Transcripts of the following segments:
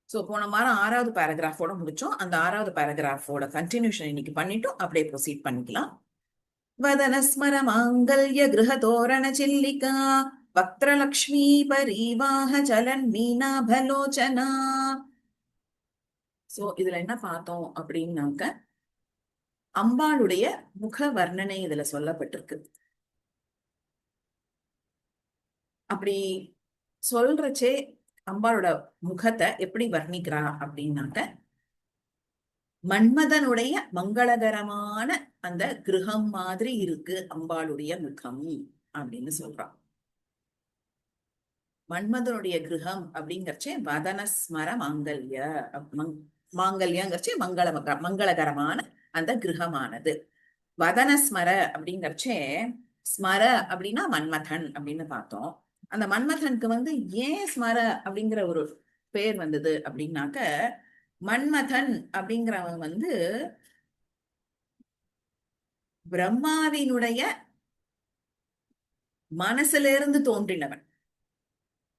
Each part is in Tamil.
சோ போன வாரம் 6வது பேராகிராஃபோட முடிச்சோம். அந்த 6வது பேராகிராஃபோட கண்டினியூஷன் இன்னைக்கு பண்ணிட்டோம். அப்படியே ப்ரொசீட் பண்ணிக்கலாம். வதனஸ்மர மாங்கல்ய கிருஹதோரண சில்லிகா வக்ரலக்ஷ்மி பரிவாஹ ஜலன் மீனாபலோச்சனா. சோ இதுல என்ன பார்த்தோம் அப்படின்னாக்க, அம்பாளுடைய முக வர்ணனை இதுல சொல்லப்பட்டிருக்கு. அப்படி சொல்றச்சே அம்பாளோட முகத்தை எப்படி வர்ணிக்கிறா அப்படின்னாக்க, மன்மதனுடைய மங்களகரமான அந்த கிரகம் மாதிரி இருக்கு அம்பாளுடைய முகம் அப்படின்னு சொல்றான். மன்மதனுடைய கிரகம் அப்படிங்கறச்சே வதனஸ்மர மாங்கல்ய, மாங்கல்யங்கிறச்சே மங்களகரமான அந்த கிரகமானது. வதனஸ்மர அப்படிங்கறச்சே, ஸ்மர அப்படின்னா மன்மதன் அப்படின்னு பார்த்தோம். அந்த மன்மதனுக்கு ஏன் ஸ்மர அப்படிங்கிற ஒரு பேர் வந்தது அப்படின்னாக்க, மன்மதன் அப்படிங்கிறவன் பிரம்மாவினுடைய மனசுல இருந்து தோன்றினவன்.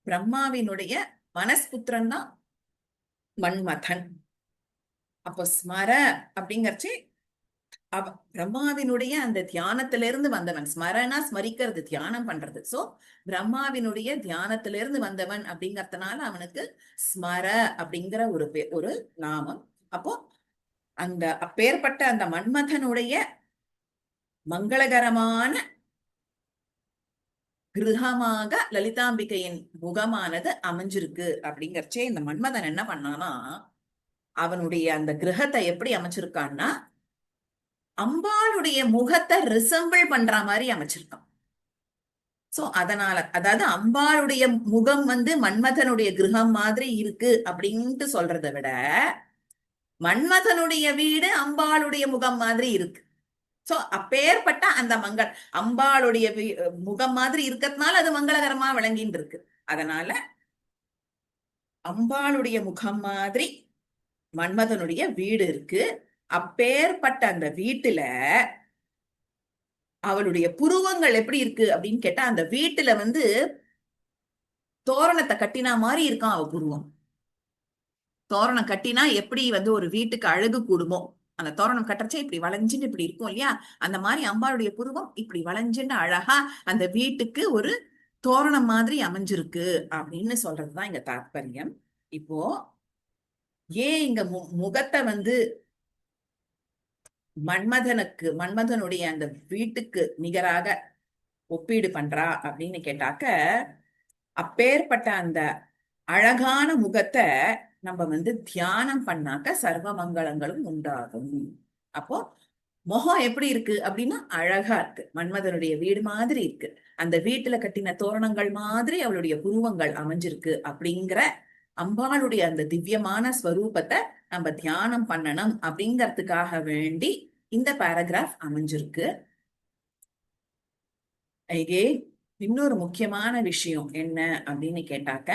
பிரம்மாவினுடைய மனஸ்புத்திரன் தான் மன்மதன். அப்போ ஸ்மர அப்படிங்கறச்சு பிரம்மாவினுடைய அந்த தியானத்திலிருந்து வந்தவன். ஸ்மரனா ஸ்மரிக்கிறது, தியானம் பண்றது. சோ பிரம்மாவினுடைய தியானத்திலிருந்து வந்தவன் அப்படிங்கறதுனால அவனுக்கு ஸ்மர அப்படிங்கிற ஒரு நாமம். அப்போ அந்த அப்பேற்பட்ட அந்த மன்மதனுடைய மங்களகரமான கிரகமாக லலிதாம்பிகையின் முகமானது அமைஞ்சிருக்கு அப்படிங்கறச்சே, இந்த மன்மதன் என்ன பண்ணானா, அவனுடைய அந்த கிரகத்தை எப்படி அமைச்சிருக்கான்னா, அம்பாளுடைய முகத்தை ரிசம்பிள் பண்ற மாதிரி அமைச்சிருக்கான். சோ அதனால, அதாவது அம்பாளுடைய முகம் மன்மதனுடைய கிரகம் மாதிரி இருக்கு அப்படின்ட்டு சொல்றதை விட, மன்மதனுடைய வீடு அம்பாளுடைய முகம் மாதிரி இருக்கு. சோ அப்பேற்பட்ட அந்த அம்பாளுடைய முகம் மாதிரி இருக்கிறதுனால அது மங்களகரமா விளங்கின்னு இருக்கு. அதனால அம்பாளுடைய முகம் மாதிரி மன்மதனுடைய வீடு இருக்கு. அப்பேற்பட்ட அந்த வீட்டுல அவளுடைய புருவங்கள் எப்படி இருக்கு அப்படின்னு கேட்டா, அந்த வீட்டுல தோரணத்தை கட்டினா மாதிரி இருக்கான் அவ புருவம். தோரணம் கட்டினா எப்படி ஒரு வீட்டுக்கு அழகு கூடுமோ, அந்த தோரணம் கட்டுறச்சே இப்படி வளைஞ்சுன்னு இப்படி இருக்கும் இல்லையா, அந்த மாதிரி அம்பாளுடைய புருவம் இப்படி வளைஞ்சுன்னு அழகா அந்த வீட்டுக்கு ஒரு தோரணம் மாதிரி அமைஞ்சிருக்கு அப்படின்னு சொல்றதுதான் இங்க தாத்பரியம். இப்போ ஏன் இங்க முகத்தை மன்மதனுடைய அந்த வீட்டுக்கு நிகராக ஒப்பீடு பண்றா அப்படின்னு கேட்டாக்க, அப்பேற்பட்ட அந்த அழகான முகத்தை நம்ம தியானம் பண்ணாக்க சர்வ மங்களங்களும் உண்டாகும். அப்போ முகம் எப்படி இருக்கு அப்படின்னா அழகா இருக்கு, மன்மதனுடைய வீடு மாதிரி இருக்கு, அந்த வீட்டுல கட்டின தோரணங்கள் மாதிரி அவளுடைய புருவங்கள் அமைஞ்சிருக்கு அப்படிங்கிற அம்பாளுடைய அந்த திவ்யமான ஸ்வரூபத்தை நம்ம தியானம் பண்ணணும் அப்படிங்கறதுக்காக வேண்டி இந்த பேராகிராஃப் அமைஞ்சிருக்கு. இதே இன்னொரு முக்கியமான விஷயம் என்ன அப்படின்னு கேட்டாக்க,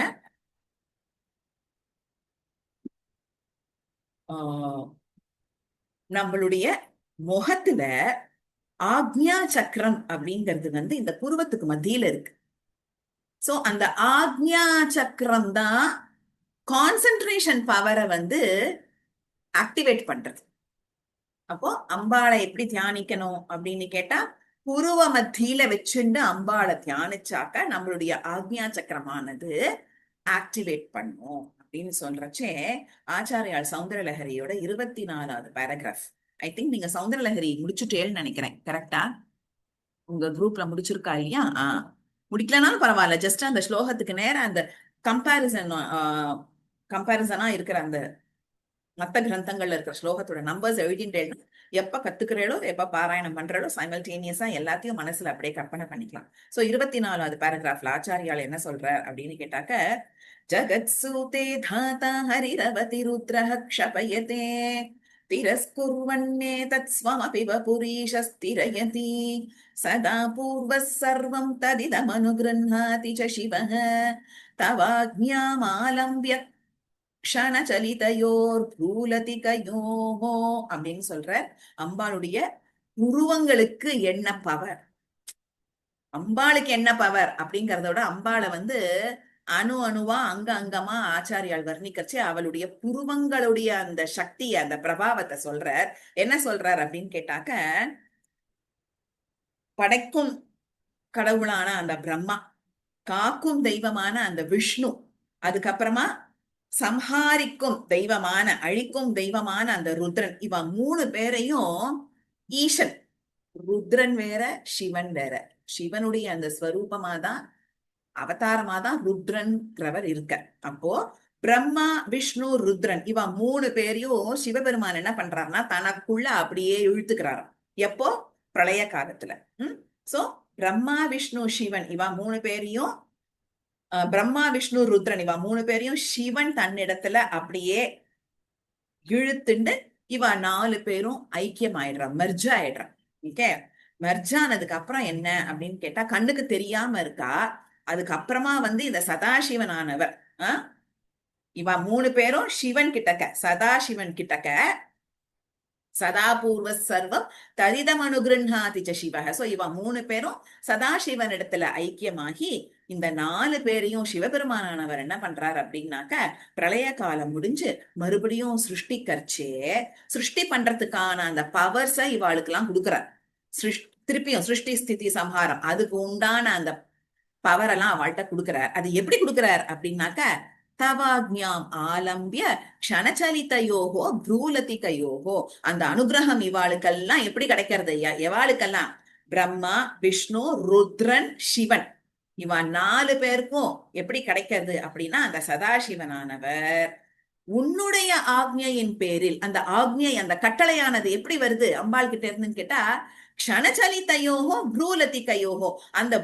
நம்மளுடைய முகத்துல ஆக்ஞா சக்கரம் அப்படிங்கிறது இந்த புருவத்துக்கு மத்தியில இருக்கு. சோ அந்த ஆக்ஞா சக்கரம் தான் கான்சென்ட்ரேஷன் பவரை ஆக்டிவேட் பண்றது. அப்போ அம்பாளை எப்படி தியானிக்கணும் அப்படின்னு கேட்டா, புருவ மத்தியில வச்சுண்டு அம்பாளை தியானிச்சாக்க நம்மளுடைய ஆக்ஞா சக்கரமானது ஆக்டிவேட் பண்ணும் அப்படின்னு சொல்றச்சே, ஆச்சாரியால் சௌந்தரலஹரியோட 24வது பேராகிராஃப். ஐ திங்க் நீங்க சௌந்தரலஹரி முடிச்சுட்டேன்னு நினைக்கிறேன். கரெக்டா? உங்க குரூப்ல முடிச்சிருக்கா இல்லையா? முடிக்கலனாலும் பரவாயில்ல, ஜஸ்ட் அந்த ஸ்லோகத்துக்கு நேரம் அந்த கம்பாரிசனா இருக்கிற அந்த மத்த கிரந்தங்கள்ல இருக்கிற ஸ்லோகத்தோட நம்பர்ஸ் எழுதிட்டேன்னா, எப்ப கத்துக்கிறீளோ எப்ப பாராயணம் பண்றாளோ சைமல்டேனியஸா எல்லாத்தையும் மனசுல அப்படியே கற்பனை பண்ணிக்கலாம். சோ 24வது பேராகிராஃப்ல ஆச்சாரியால் என்ன சொல்ற அப்படின்னு கேட்டாக்க, ஜகத் சூதே தாத்தா ஹரிரவதி ருத்ரஹ க்ஷபயதே திரஸ்குர்வன்னே தத்ஸ்வமபி வபுரீஷஸ்திரயதி சதா பூர்வः சர்வம் ததிதமனுகிருஹாதி ச சிவः தவாக்ஞாமாலம்ப்ய க்ஷணசலிதயோர் பூலதிகயோஹோ அப்படின்னு சொல்ற. அம்பாளுடைய உருவங்களுக்கு என்ன பவர், அம்பாளுக்கு என்ன பவர் அப்படிங்கறத விட, அம்பாளை அணு அணுவா அங்க அங்கமா ஆச்சாரியால் வர்ணிக்கச்சு அவளுடைய புருவங்களுடைய அந்த சக்தி அந்த பிரபாவத்தை சொல்றார். என்ன சொல்றார் அப்படின்னு கேட்டாக்க, படைக்கும் கடவுளான அந்த பிரம்மா, காக்கும் தெய்வமான அந்த விஷ்ணு, அதுக்கப்புறமா சம்ஹாரிக்கும் தெய்வமான அழிக்கும் தெய்வமான அந்த ருத்ரன், இவ 3 பேரையும் ஈசன், ருத்ரன் வேற சிவன் வேற. சிவனுடைய அந்த ஸ்வரூபமாதான் அவதாரமாதான் ருத்ரன்கிறவர் இருக்க. அப்போ பிரம்மா விஷ்ணு ருத்ரன் இவ 3 பேரையும் சிவபெருமான் என்ன பண்றாருன்னா தனக்குள்ள அப்படியே இழுத்துக்கிறாராம். எப்போ? பிரளய காலத்துல. சோ பிரம்மா விஷ்ணு சிவன் இவ 3 பேரையும் பிரம்மா விஷ்ணு ருத்ரன் இவ 3 பேரையும் சிவன் தன்னிடத்துல அப்படியே இழுத்துண்டு இவ 4 பேரும் ஐக்கியம் ஆயிடுறான், மெர்ஜ் ஆயிடுறான். ஓகே, மெர்ஜ் ஆனதுக்கு அப்புறம் என்ன அப்படின்னு கேட்டா கண்ணுக்கு தெரியாம இருக்கா. அதுக்கப்புறமா இந்த சதாசிவனானவர் இவ 3 பேரும் சிவன் கிட்டக்க, சதாசிவன் கிட்டக்க, சதாபூர்வ சர்வம் தரிதம் அனுகிருஹாதி சிவக. சோ இவ 3 பேரும் சதாசிவன் இடத்துல ஐக்கியமாகி இந்த 4 பேரையும் சிவபெருமானவர் என்ன பண்றாரு அப்படின்னாக்க, பிரளய காலம் முடிஞ்சு மறுபடியும் சிருஷ்டிக்கர்ச்சே சிருஷ்டி பண்றதுக்கான அந்த பவர்ஸை இவாளுக்கு எல்லாம் கொடுக்குறார். திருப்பியும் சிருஷ்டி ஸ்திதி சம்ஹாரம் அதுக்கு உண்டான அந்த பவர் எல்லாம் அவள்கிட்ட கொடுக்குறார். அது எப்படி கொடுக்குறார் அப்படின்னாக்க, தவாக்ஞாம் ஆலம்பிய க்ஷணச்சலிதயோகோ ப்ரூலதிகயோகோ, அந்த அனுகிரகம் இவாளுக்கெல்லாம் எப்படி கிடைக்கிறது? எவாளுக்கெல்லாம்? பிரம்மா விஷ்ணு ருத்ரன் சிவன் இவ 4 பேருக்கும் எப்படி கிடைக்கிறது அப்படின்னா, அந்த சதாசிவனானவர் உன்னுடைய ஆக்ஞையின் பேரில், அந்த ஆக்ஞை அந்த கட்டளையானது எப்படி வருது அம்பாள் கிட்ட இருந்துன்னு கேட்டா, க்ஷணச்சலிதயோகோ ப்ரூலதிகயோகோ, அந்த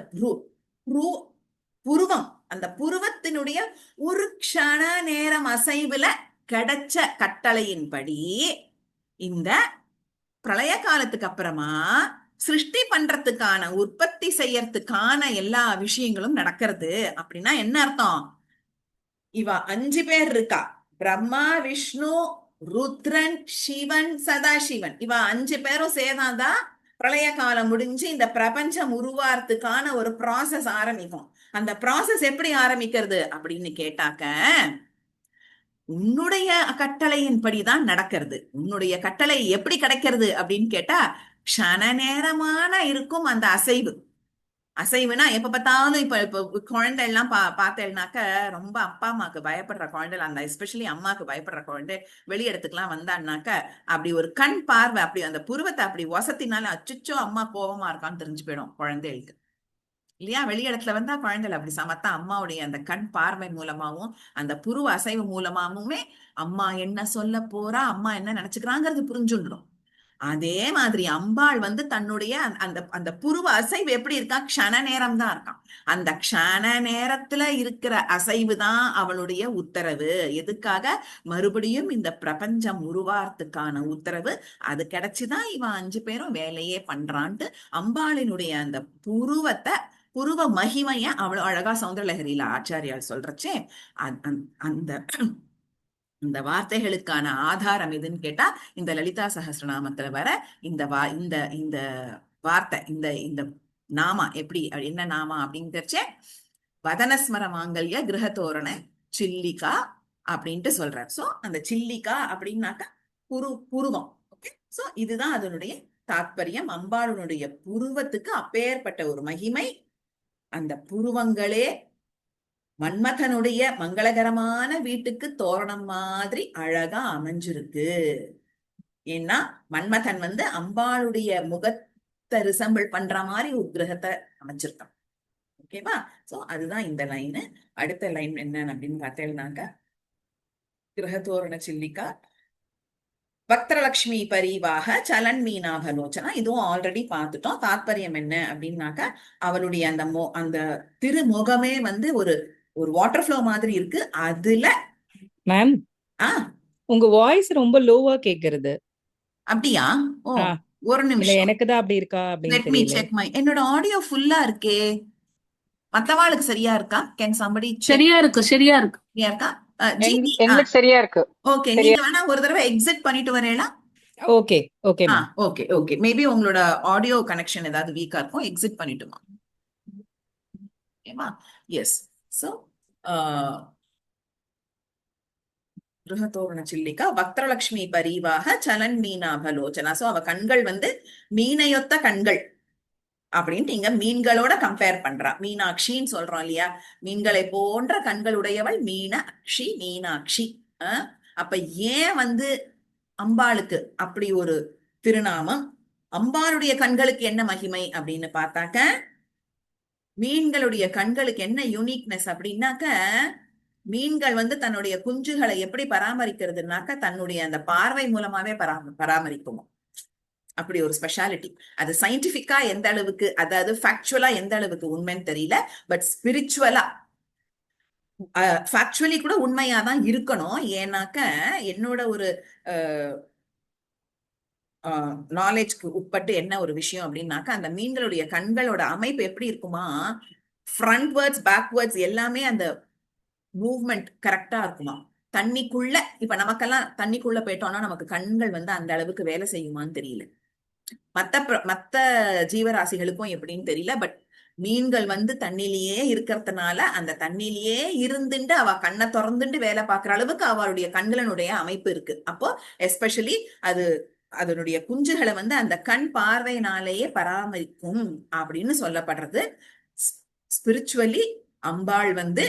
புருவம், அந்த புருவத்தினுடைய ஒரு க்ஷண நேரம் அசைவுல கிடைச்ச கட்டளையின்படி இந்த பிரளய காலத்துக்கு அப்புறமா சிருஷ்டி பண்றதுக்கான உற்பத்தி செய்யறதுக்கான எல்லா விஷயங்களும் நடக்கிறது. அப்படின்னா என்ன அர்த்தம்? இவ 5 பேர் இருக்கா, பிரம்மா விஷ்ணு ருத்ரன் சிவன் சதாசிவன், இவ 5 பேரும் சேர்ந்தாதான் பிரளய காலம் முடிஞ்சு இந்த பிரபஞ்சம் உருவாறதுக்கான ஒரு ப்ராசஸ் ஆரம்பிக்கும். அந்த ப்ராசஸ் எப்படி ஆரம்பிக்கிறது அப்படின்னு கேட்டாக்க, உன்னுடைய கட்டளையின்படிதான் நடக்கிறது. உன்னுடைய கட்டளை எப்படி கிடைக்கிறது அப்படின்னு கேட்டா, க்ஷண நேரமான இருக்கும் அந்த அசைவு. அசைவுனா எப்ப பார்த்தாலும் இப்ப இப்ப குழந்தை எல்லாம் பார்த்தேன்னாக்க, ரொம்ப அப்பா அம்மாக்கு பயப்படுற குழந்தை, அந்த எஸ்பெஷலி அம்மாக்கு பயப்படுற குழந்தை வெளியிடத்துக்குலாம் வந்தான்னாக்க, அப்படி ஒரு கண் பார்வை, அப்படி அந்த புருவத்தை அப்படி வசத்தினால அச்சுச்சோ அம்மா கோபமா இருக்கான்னு தெரிஞ்சு போயிடும் குழந்தைகளுக்கு, இல்லையா? வெளியிடத்துல வந்தா குழந்தைகள் அப்படி சமத்தா அம்மாவுடைய அந்த கண் பார்வை மூலமாவும் அந்த புருவ அசைவு மூலமாவுமே அம்மா என்ன சொல்ல போறா, அம்மா என்ன நினைச்சுக்கிறாங்கிறது புரிஞ்சுடும். அதே மாதிரி அம்பாள் தன்னுடைய அந்த அந்த புருவ அசைவு எப்படி இருக்கா, க்ஷண நேரம் தான் இருக்கான். அந்த க்ஷண நேரத்துல இருக்கிற அசைவு தான் அவளுடைய உத்தரவு. எதுக்காக? மறுபடியும் இந்த பிரபஞ்சம் உருவாறதுக்கான உத்தரவு. அது கிடைச்சுதான் இவன் 5 பேரும் வேலையே பண்றான்ட்டு அம்பாளினுடைய அந்த புருவ மகிமைய அவ்வளவு அழகா சௌந்தரலஹரியில ஆச்சாரியால் சொல்றச்சே, அந்த இந்த வார்த்தைகளுக்கான ஆதாரம் எதுன்னு கேட்டா, இந்த லலிதா சஹஸ்ரநாமத்துல வர இந்த இந்த வார்த்தை, இந்த இந்த நாமா எப்படி, என்ன நாமா அப்படிங்கிறச்சே, வதனஸ்மர மாங்கல்ய கிரகத்தோரண சில்லிகா அப்படின்ட்டு சொல்றார். சோ அந்த சில்லிகா அப்படின்னாக்கா புருவம். ஓகே, சோ இதுதான் அதனுடைய தாத்பரியம். அம்பாளுடைய புருவத்துக்கு அப்பேற்பட்ட ஒரு மகிமை. அந்த புருவங்களே மன்மதனுடைய மங்களகரமான வீட்டுக்கு தோரணம் மாதிரி அழகா அமைஞ்சிருக்கு. ஏன்னா மன்மதன் அம்பாளுடைய முகத்தை ரிசம்பிள் பண்ற மாதிரி ஒரு கிரகத்தை அமைச்சிருக்கான். ஓகேவா? சோ அதுதான் இந்த லைன். அடுத்த லைன் என்ன அப்படின்னு பார்த்தேன்னாக்க, கிரகத்தோரண சில்லிக்கா பக்தலட்சுமி பரிவாக சலன் மீனாபலோச்சனா, இதுவும் ஆல்ரெடி பார்த்துட்டோம். தாத்பரியம் என்ன அப்படின்னாக்க, அவளுடைய அந்த அந்த திருமுகமே ஒரு ஒரு வாட்டர் ஃப்ளோ மாதிரி இருக்கு. அதுல மேம் உங்க வாய்ஸ் ரொம்ப லோவா கேக்குறது. அப்படியா? ஓ, ஒரு இல்ல நிமிஷம், எனக்கு தான் அப்படி இருக்கா அப்படின்னு லெட் மீ செக் மை. என்னோட ஆடியோ ஃபுல்லா இருக்கே, மத்தவாளுக்கு சரியா இருக்கா? Can somebody check? சரியா இருக்கு, சரியா இருக்கு, சரியா இருக்கா? எங்களுக்கு சரியா இருக்கு. ஓகே, நீங்க வேணா ஒரு தடவை எக்ஸிட் பண்ணிட்டு வரேனா? Okay okay okay okay, maybe உங்களோட ஆடியோ கனெக்ஷன் ஏதாவது வீக்கா இருக்கும், எக்ஸிட் பண்ணிட்டுமா? ஓகேவா? எஸ். சோ கிருஹதோரண சில்லிகா வக்ரலட்சுமி பரிவாக சலன் மீனாபலோச்சனா. சோ அவ கண்கள் வந்து மீனையொத்த கண்கள் அப்படின்ட்டு இங்க மீன்களோட கம்பேர் பண்றா. மீனாட்சின்னு சொல்றோம் இல்லையா, மீன்களை போன்ற கண்களுடையவள் மீனாட்சி. மீனாட்சி அப்ப ஏன் வந்து அம்பாளுக்கு அப்படி ஒரு திருநாமம்? அம்பாளுடைய கண்களுக்கு என்ன மகிமை அப்படின்னு பார்த்தாக்க, மீன்களுடைய கண்களுக்கு என்ன யூனிக்னஸ் அப்படின்னாக்க, மீன்கள் வந்து தன்னுடைய குஞ்சுகளை எப்படி பராமரிக்கிறதுனாக்க தன்னுடைய அந்த பார்வை மூலமாவே பராமரிக்குமோ. அப்படி ஒரு ஸ்பெஷாலிட்டி. அது சயின்டிபிக்கா எந்த அளவுக்கு, அதாவது ஃபேக்சுவலா எந்த அளவுக்கு உண்மைன்னு தெரியல, பட் ஸ்பிரிச்சுவலா ஃபேக்சுவலி கூட உண்மையாதான் இருக்கணும். ஏன்னாக்க என்னோட ஒரு நாலேஜ்க்கு உட்பட்டு என்ன ஒரு விஷயம் அப்படின்னாக்க, அந்த மீன்களுடைய கண்களோட அமைப்பு எப்படி இருக்குமா, ஃப்ரண்ட்வர்ட்ஸ் பேக்வர்ட்ஸ் எல்லாமே அந்த மூவ்மெண்ட் கரெக்டா இருக்குமா. தண்ணிக்குள்ள இப்ப நமக்கெல்லாம் தண்ணிக்குள்ள போயிட்டோம்னா நமக்கு கண்கள் வந்து அந்த அளவுக்கு வேலை செய்யுமான்னு தெரியல. மத்த ஜீவராசிகளுக்கும் எப்படின்னு தெரியல. பட் மீன்கள் வந்து தண்ணிலேயே இருக்கிறதுனால அந்த தண்ணிலேயே இருந்துட்டு அவ கண்ணை திறந்துட்டு வேலை பார்க்குற அளவுக்கு அவளுடைய கண்களினுடைய அமைப்பு இருக்கு. அப்போ எஸ்பெஷலி அது அதனுடைய குஞ்சுகளை வந்து அந்த கண் பார்வையினாலேயே பராமரிக்கும் அப்படின்னு சொல்லப்படுறது. ஸ்பிரிச்சுவலி அம்பாள் வந்து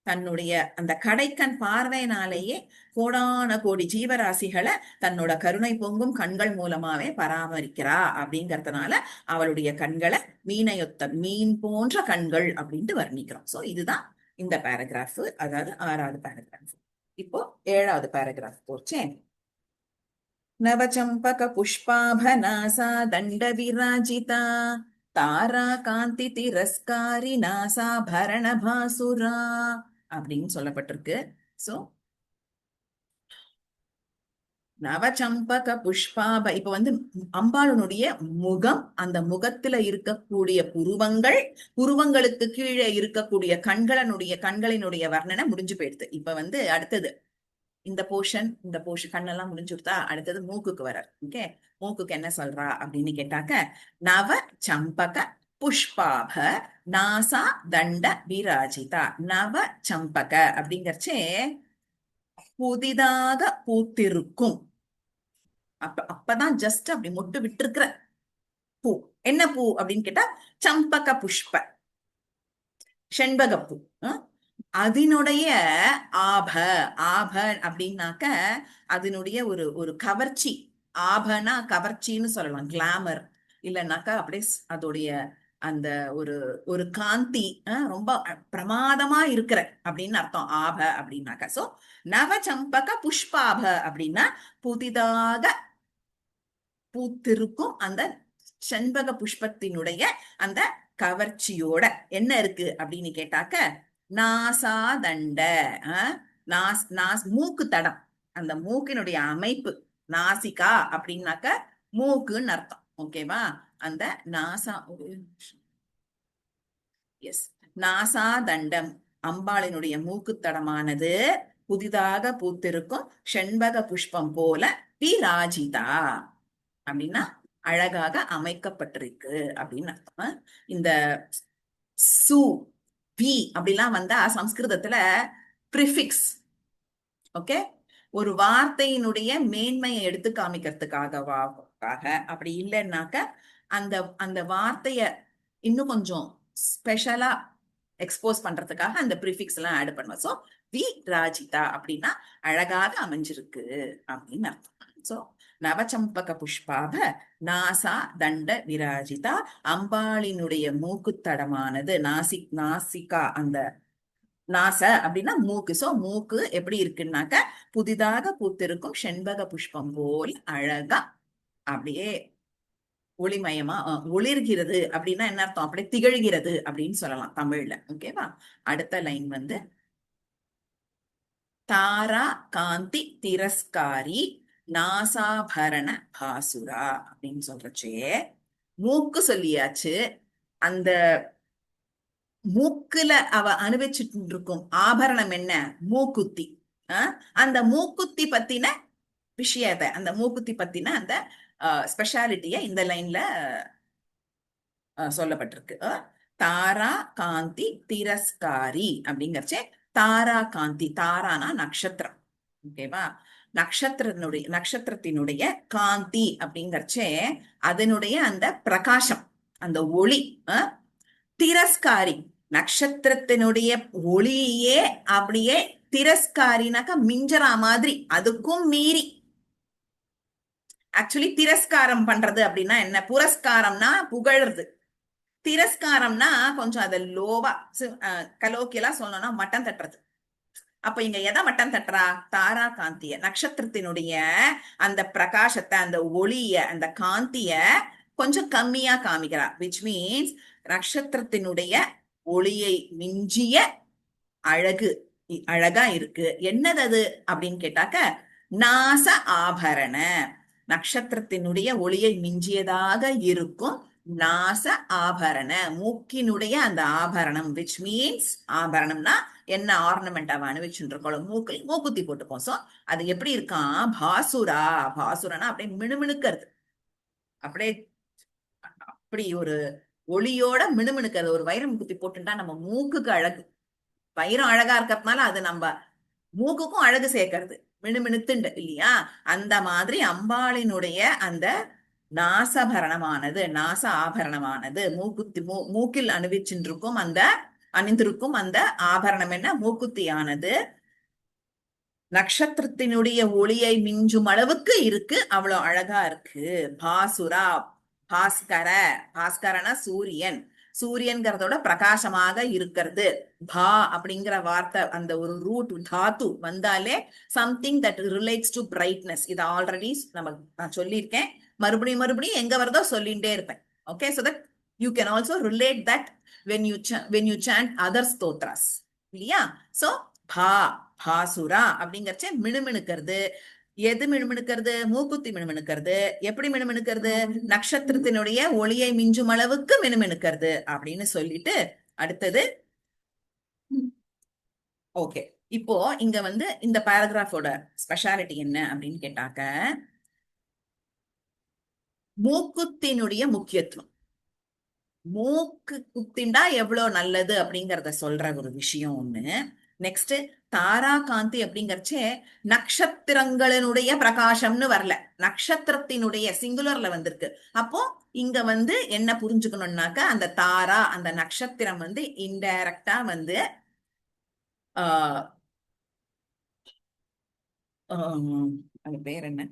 தன்னுடைய அந்த கடைக்கண் பார்வையினாலேயே கோடான கோடி ஜீவராசிகளை தன்னோட கருணை பொங்கும் கண்கள் மூலமாவே பராமரிக்கிறா. அப்படிங்கறதுனால அவளுடைய கண்களை மீனையொத்த மீன் போன்ற கண்கள் அப்படின்ட்டு வர்ணிக்கிறோம். சோ இதுதான் இந்த பேராகிராஃப், அதாவது 6வது பேராகிராஃப். இப்போ 7வது பேராகிராஃப் போச்சேன். நவச்சம்பக புஷ்பாபநாசா தண்ட விராஜிதா தாரா காந்தி திரஸ்காரி நாசா பரண பாசுரா அப்படின்னு சொல்லப்பட்டிருக்கு. சோ நவச்சம்பக புஷ்பாப, இப்ப வந்து அம்பாளுடைய முகம், அந்த முகத்துல இருக்கக்கூடிய புருவங்களுக்கு கீழே இருக்கக்கூடிய கண்களினுடைய வர்ணனை முடிஞ்சு போயிடுது. இப்ப வந்து அடுத்தது இந்த போர்ஷன் கண்ணெல்லாம் முடிஞ்சுடுதா, அடுத்தது மூக்குக்கு வர. ஓகே, மூக்குக்கு என்ன சொல்றா அப்படின்னு கேட்டாக்க, நவ சம்பக புஷ்பாப நாசா தண்ட விராஜிதா. நவ சம்பக அப்படிங்கறச்சே புதிதாக பூத்திருக்கும். அப்பதான் ஜஸ்ட் அப்படி மொட்டு விட்டுருக்கிற பூ. என்ன பூ அப்படின்னு கேட்டா சம்பக புஷ்ப, செண்பகப்பூ. அதனுடைய ஆப அப்படின்னாக்க அதனுடைய ஒரு ஒரு கவர்ச்சி. ஆபனா கவர்ச்சின்னு சொல்லலாம், கிளாமர். இல்லைன்னாக்கா அப்படியே அதோடைய அந்த ஒரு ஒரு காந்தி ரொம்ப பிரமாதமா இருக்கிற அப்படின்னு அர்த்தம் ஆப அப்படின்னாக்கா. சோ நவச்சம்பக புஷ்பாப அப்படின்னா புதிதாக பூத்திருக்கும் அந்த செண்பக புஷ்பத்தினுடைய அந்த கவர்ச்சியோட என்ன இருக்கு அப்படின்னு கேட்டாக்க, நாசா தண்ட மூக்கு தடம், அந்த மூக்கினுடைய அமைப்பு. நாசிகா அப்படின்னாக்க மூக்குன்னு அர்த்தம். ஓகேவா, அந்த நாசா நாசா தண்டம் அம்பாளினுடைய மூக்குத்தடமானது புதிதாக பூத்திருக்கும் செண்பக புஷ்பம் போல விராஜிதா அப்படின்னா அழகாக அமைக்கப்பட்டிருக்கு அப்படின்னு அர்த்தம். இந்த சு வி அப்படிலாம் வந்தா சம்ஸ்கிருதத்துல பிரிஃபிக்ஸ். ஓகே, ஒரு வார்த்தையினுடைய மேன்மையை எடுத்து காமிக்கிறதுக்காக. அப்படி இல்லைன்னாக்க அந்த அந்த வார்த்தைய இன்னும் கொஞ்சம் ஸ்பெஷலா எக்ஸ்போஸ் பண்றதுக்காக அந்த ப்ரிஃபிக்ஸ் எல்லாம் ஆட் பண்ணுவோம். சோ வி ராஜிதா அப்படின்னா அழகாக அமைஞ்சிருக்கு அப்படின்னு அர்த்தம். சோ நவச்சம்பக புஷ்பாப நாசா தண்ட விராஜிதா, அம்பாளினுடைய மூக்குத்தடமானது நாசிகா, அந்த நாச அப்படின்னா மூக்கு. சோ மூக்கு எப்படி இருக்குன்னாக்க புதிதாக பூத்திருக்கும் செண்பக புஷ்பம் போல் அழகா அப்படியே ஒளிமயமா ஒளிர்கிறது. அப்படின்னா என்ன அர்த்தம், அப்படியே திகழ்கிறது அப்படின்னு சொல்லலாம் தமிழ்ல. ஓகேவா, அடுத்த லைன் வந்து தாரா காந்தி திரஸ்காரி நாசாபரண பாசுரா அப்படின்னு சொல்றச்சே, மூக்கு சொல்லியாச்சு. அந்த மூக்குல அவ அனுபவிச்சுட்டு இருக்கும் ஆபரணம் என்ன, மூக்குத்தி. அந்த மூக்குத்தி பத்தின விஷயத்த, அந்த மூக்குத்தி பத்தின அந்த ஸ்பெஷாலிட்டிய இந்த லைன்ல சொல்லப்பட்டிருக்கு. தாரா காந்தி திரஸ்காரி அப்படிங்கறச்சே தாரா காந்தி, தாரானா நட்சத்திரம். ஓகேவா? நட்சத்திரத்தினுடைய காந்தி அப்படிங்கறச்சே அதனுடைய அந்த பிரகாசம், அந்த ஒளி. திரஸ்காரி, நட்சத்திரத்தினுடைய ஒளியே அப்படியே திரஸ்காரினாக்கா மிஞ்சரா மாதிரி, அதுக்கும் மீறி. ஆக்சுவலி திரஸ்காரம் பண்றது அப்படின்னா என்ன? புரஸ்காரம்னா புகழறது, திரஸ்காரம்னா கொஞ்சம் அதை லோவா கலோக்கியலா சொல்லணும்னா மட்டம் தட்டுறது. அப்ப இங்க எதை மட்டம் தட்டுறா? தாரா காந்திய, நட்சத்திரத்தினுடைய அந்த பிரகாசத்தை, அந்த ஒளிய, அந்த காந்திய கொஞ்சம் கம்மியா காமிக்கிறா. விச் மீன்ஸ் நட்சத்திரத்தினுடைய ஒளியை மிஞ்சிய அழகா இருக்கு. என்னது அது அப்படின்னு கேட்டாக்க நாச ஆபரண, நட்சத்திரத்தினுடைய ஒளியை மிஞ்சியதாக இருக்கும் நாச ஆபரண, மூக்கினுடைய அந்த ஆபரணம். விச் மீன்ஸ் ஆபரணம்னா என்ன? ஆர்னமெண்ட் அவ அணிவிச்சுட்டு இருக்கோம், மூக்குத்தி போட்டுப்போம். சோ அது எப்படி இருக்கான்? பாசுரா, பாசுரனா அப்படியே மினுமினுக்கிறது, அப்படியே அப்படி ஒரு ஒளியோட மினுமினுக்கிறது. ஒரு வைரம் குத்தி போட்டுட்டா நம்ம மூக்குக்கு அழகு, வைரம் அழகா இருக்கிறதுனால அது நம்ம மூக்குக்கும் அழகு சேர்க்கறது, மினுமினுத்துண்டு இல்லையா? அந்த மாதிரி அம்பாளினுடைய அந்த நாசபரணமானது, நாச ஆபரணமானது, மூக்கில் அணிவிச்சிருக்கும் அந்த அணிந்திருக்கும் அந்த ஆபரணம் என்ன? மூக்குத்தியானது நட்சத்திரத்தினுடைய ஒளியை மிஞ்சும் அளவுக்கு இருக்கு, அவ்வளவு அழகா இருக்கு. பாசுரா, பாஸ்கர, பாஸ்கரனா சூரியன், சூரியன்கிறதோட பிரகாசமாக இருக்கிறது. பா அப்படிங்கிற வார்த்தை, அந்த ஒரு ரூட் தாத்து வந்தாலே something that relates to brightness. இது ஆல்ரெடி நான் சொல்லியிருக்கேன், மறுபடியும் எங்க வருதோ சொல்லிட்டே இருப்பேன். Okay, so that you can also relate that when you chant other stotras, இல்லையா? சோ பா, பாசுரா அப்படிங்கறச்ச மினுமினுக்கிறது. எது மினுமினுக்கிறது? மூக்குத்தி மினுமினுக்கிறது. எப்படி மினுமினுக்கிறது? நட்சத்திரத்தினுடைய ஒளியை மிஞ்சும் அளவுக்கு மினுமினுக்கிறது அப்படின்னு சொல்லிட்டு அடுத்தது. ஓகே, இப்போ இங்க இந்த பேராகிராஃபோட ஸ்பெஷாலிட்டி என்ன அப்படின்னு கேட்டாக்க, மூக்குத்தினுடைய முக்கியத்துவம், மூக்கு குத்திண்டா எவ்வளவு நல்லது அப்படிங்கறத சொல்ற ஒரு விஷயம் ஒண்ணு. நெக்ஸ்ட் தாரா காந்தி அப்படிங்கறச்சே நட்சத்திரங்களினுடைய பிரகாசம்னு வரல, நட்சத்திரத்தினுடைய சிங்குலர்ல வந்திருக்கு. அப்போ இங்க என்ன புரிஞ்சுக்கணும்னாக்க, அந்த தாரா, அந்த நட்சத்திரம் இன்டைரக்டா அது பேர் என்ன?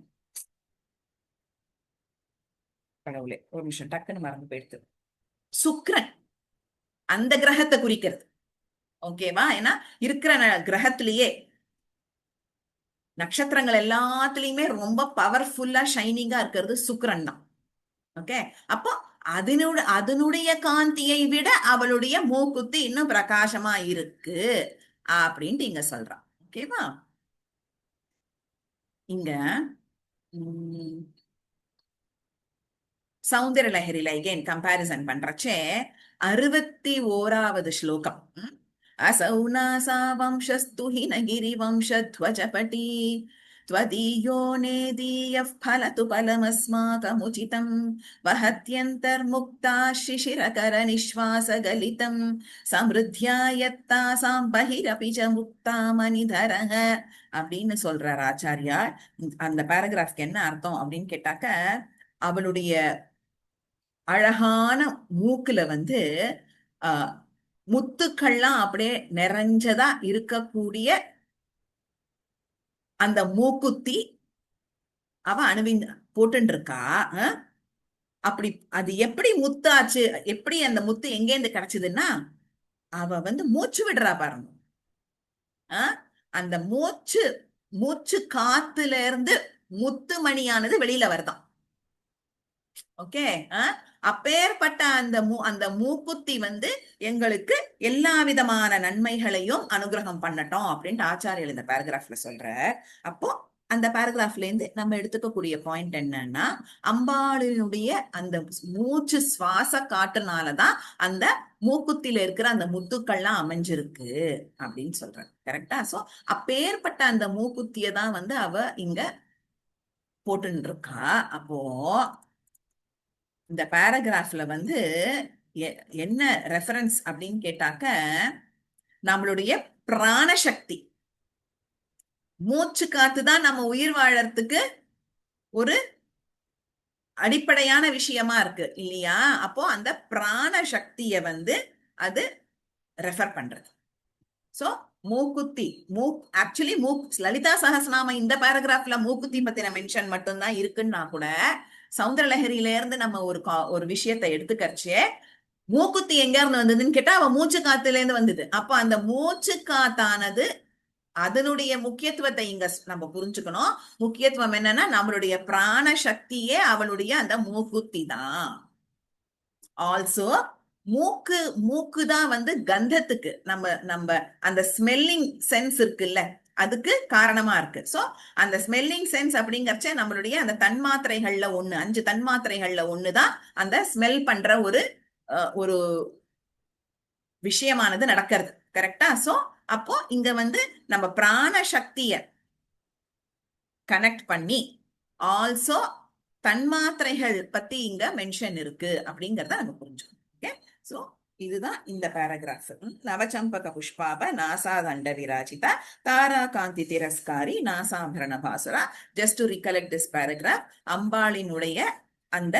கடவுளே, ஒரு நிமிஷம், டக்குன்னு மறந்து போயிடுது. சுக்கிரன், அந்த கிரகத்தை குறிக்கிறது. ஓகேவா? ஏன்னா இருக்கிற கிரகத்திலேயே நட்சத்திரங்கள் எல்லாத்துலயுமே ரொம்ப பவர்ஃபுல்லா ஷைனிங்கா இருக்கிறது சுக்கிரன் தான். ஓகே, அப்போ அதனுடைய காந்தியை விட அவளுடைய மூக்குத்தி இன்னும் பிரகாசமா இருக்கு அப்படின்ட்டு இங்க சொல்றான். ஓகேவா? இங்க சௌந்தரலஹரியில அகைன் கம்பாரிசன் பண்றச்சே 61வது ஸ்லோகம். असौनासा वंशस्तु हिनगिरिवंशध्वजपटी त्वदीयो नेदीयः फलतु फलमस्माकमुचितं वहत्यन्तर्मुक्ता शिशिरकरनिश्वासगलितं समृद्ध्या यत्तासां बहिरपि च मुक्तामनिधरः அப்படின்னு சொல்றார் ஆச்சாரியார். அந்த பேராகிராஃப்க்கு என்ன அர்த்தம் அப்படின்னு கேட்டாக்க, அவளுடைய அழகான மூக்குல முத்துக்கள்லாம் அப்படியே நிறைஞ்சதா இருக்கக்கூடிய அந்த மூக்குத்தி அவ போட்டு இருக்கா. அப்படி அது எப்படி முத்தாச்சு, எப்படி அந்த முத்து எங்கேருந்து கிடைச்சதுன்னா, அவ மூச்சு விடுறா பாருங்க. அந்த மூச்சு காத்துல இருந்து முத்து மணியானது வெளியில வருதான். ஓகே, அப்பேற்பட்ட அந்த மூக்குத்தி எங்களுக்கு எல்லா விதமான நன்மைகளையும் அனுகிரகம் பண்ணட்டும் அப்படின்ட்டு ஆச்சாரியர் இந்த பேராகிராஃப்ல சொல்ற. அப்போ அந்த பேராகிராஃப்ல இருந்து நம்ம எடுத்துக்கக்கூடிய பாயிண்ட் என்னன்னா, அம்பாளினுடைய அந்த மூச்சு சுவாச காட்டுனாலதான் அந்த மூக்குத்தில இருக்கிற அந்த முத்துக்கள்லாம் அமைஞ்சிருக்கு அப்படின்னு சொல்ற. கரெக்டா? சோ அப்பேற்பட்ட அந்த மூக்குத்திய தான் அவ இங்க போட்டுன்னு இருக்கா. அப்போ இந்த பேராகிராஃப்ல என்ன ரெஃபரன்ஸ் அப்படின்னு கேட்டாக்க நம்மளுடைய பிராணசக்தி, மூச்சு காத்துதான் நம்ம உயிர் வாழறதுக்கு ஒரு அடிப்படையான விஷயமா இருக்கு இல்லையா? அப்போ அந்த பிராண சக்திய அது ரெஃபர் பண்றது. சோ மூக்குத்தி, ஆக்சுவலி லலிதா சஹஸ்ரநாம இந்த பேராகிராஃப்ல மூக்குத்தி பத்தின மென்ஷன் மட்டும்தான் இருக்குன்னா கூட சௌந்தரலஹரியில இருந்து நம்ம ஒரு விஷயத்தை எடுத்துக்கறச்சே மூக்குத்தி எங்க இருந்து வந்ததுன்னு கேட்டா அவ மூச்சு காத்துல இருந்து வந்தது. அப்ப அந்த மூச்சு காத்தானது அதனுடைய முக்கியத்துவத்தை இங்க நம்ம புரிஞ்சுக்கணும். முக்கியத்துவம் என்னன்னா நம்மளுடைய பிராண சக்தியே அவளுடைய அந்த மூக்குத்தி தான். ஆல்சோ மூக்கு தான் கந்தத்துக்கு நம்ம அந்த ஸ்மெல்லிங் சென்ஸ் இருக்குல்ல அதுக்கு காரணமா இருக்கு. சோ அந்த ஸ்மெல்லிங் சென்ஸ் அப்படிங்கறச்ச நம்மளுடைய அந்த தன்மாத்திரைகள்ல ஒண்ணு, 5 தன்மாத்திரைகள்ல ஒண்ணுதான் அந்த ஸ்மெல் பண்ற ஒரு விஷயமானது நடக்கிறது. கரெக்டா? சோ அப்போ இங்க நம்ம பிராண சக்திய கனெக்ட் பண்ணி ஆல்சோ தன்மாத்திரைகள் பத்தி இங்க மென்ஷன் இருக்கு அப்படிங்கறத நம்ம புரிஞ்சுக்கணும். ஓகே, சோ இதுதான் இந்த பேராகிராஃப். நவச்சம்பக புஷ்பாப நாசா தண்ட விராஜிதா தாரா காந்தி திரஸ்காரி நாசாபரண பாசுரா. Just to recollect this paragraph, அம்பாளினுடைய அந்த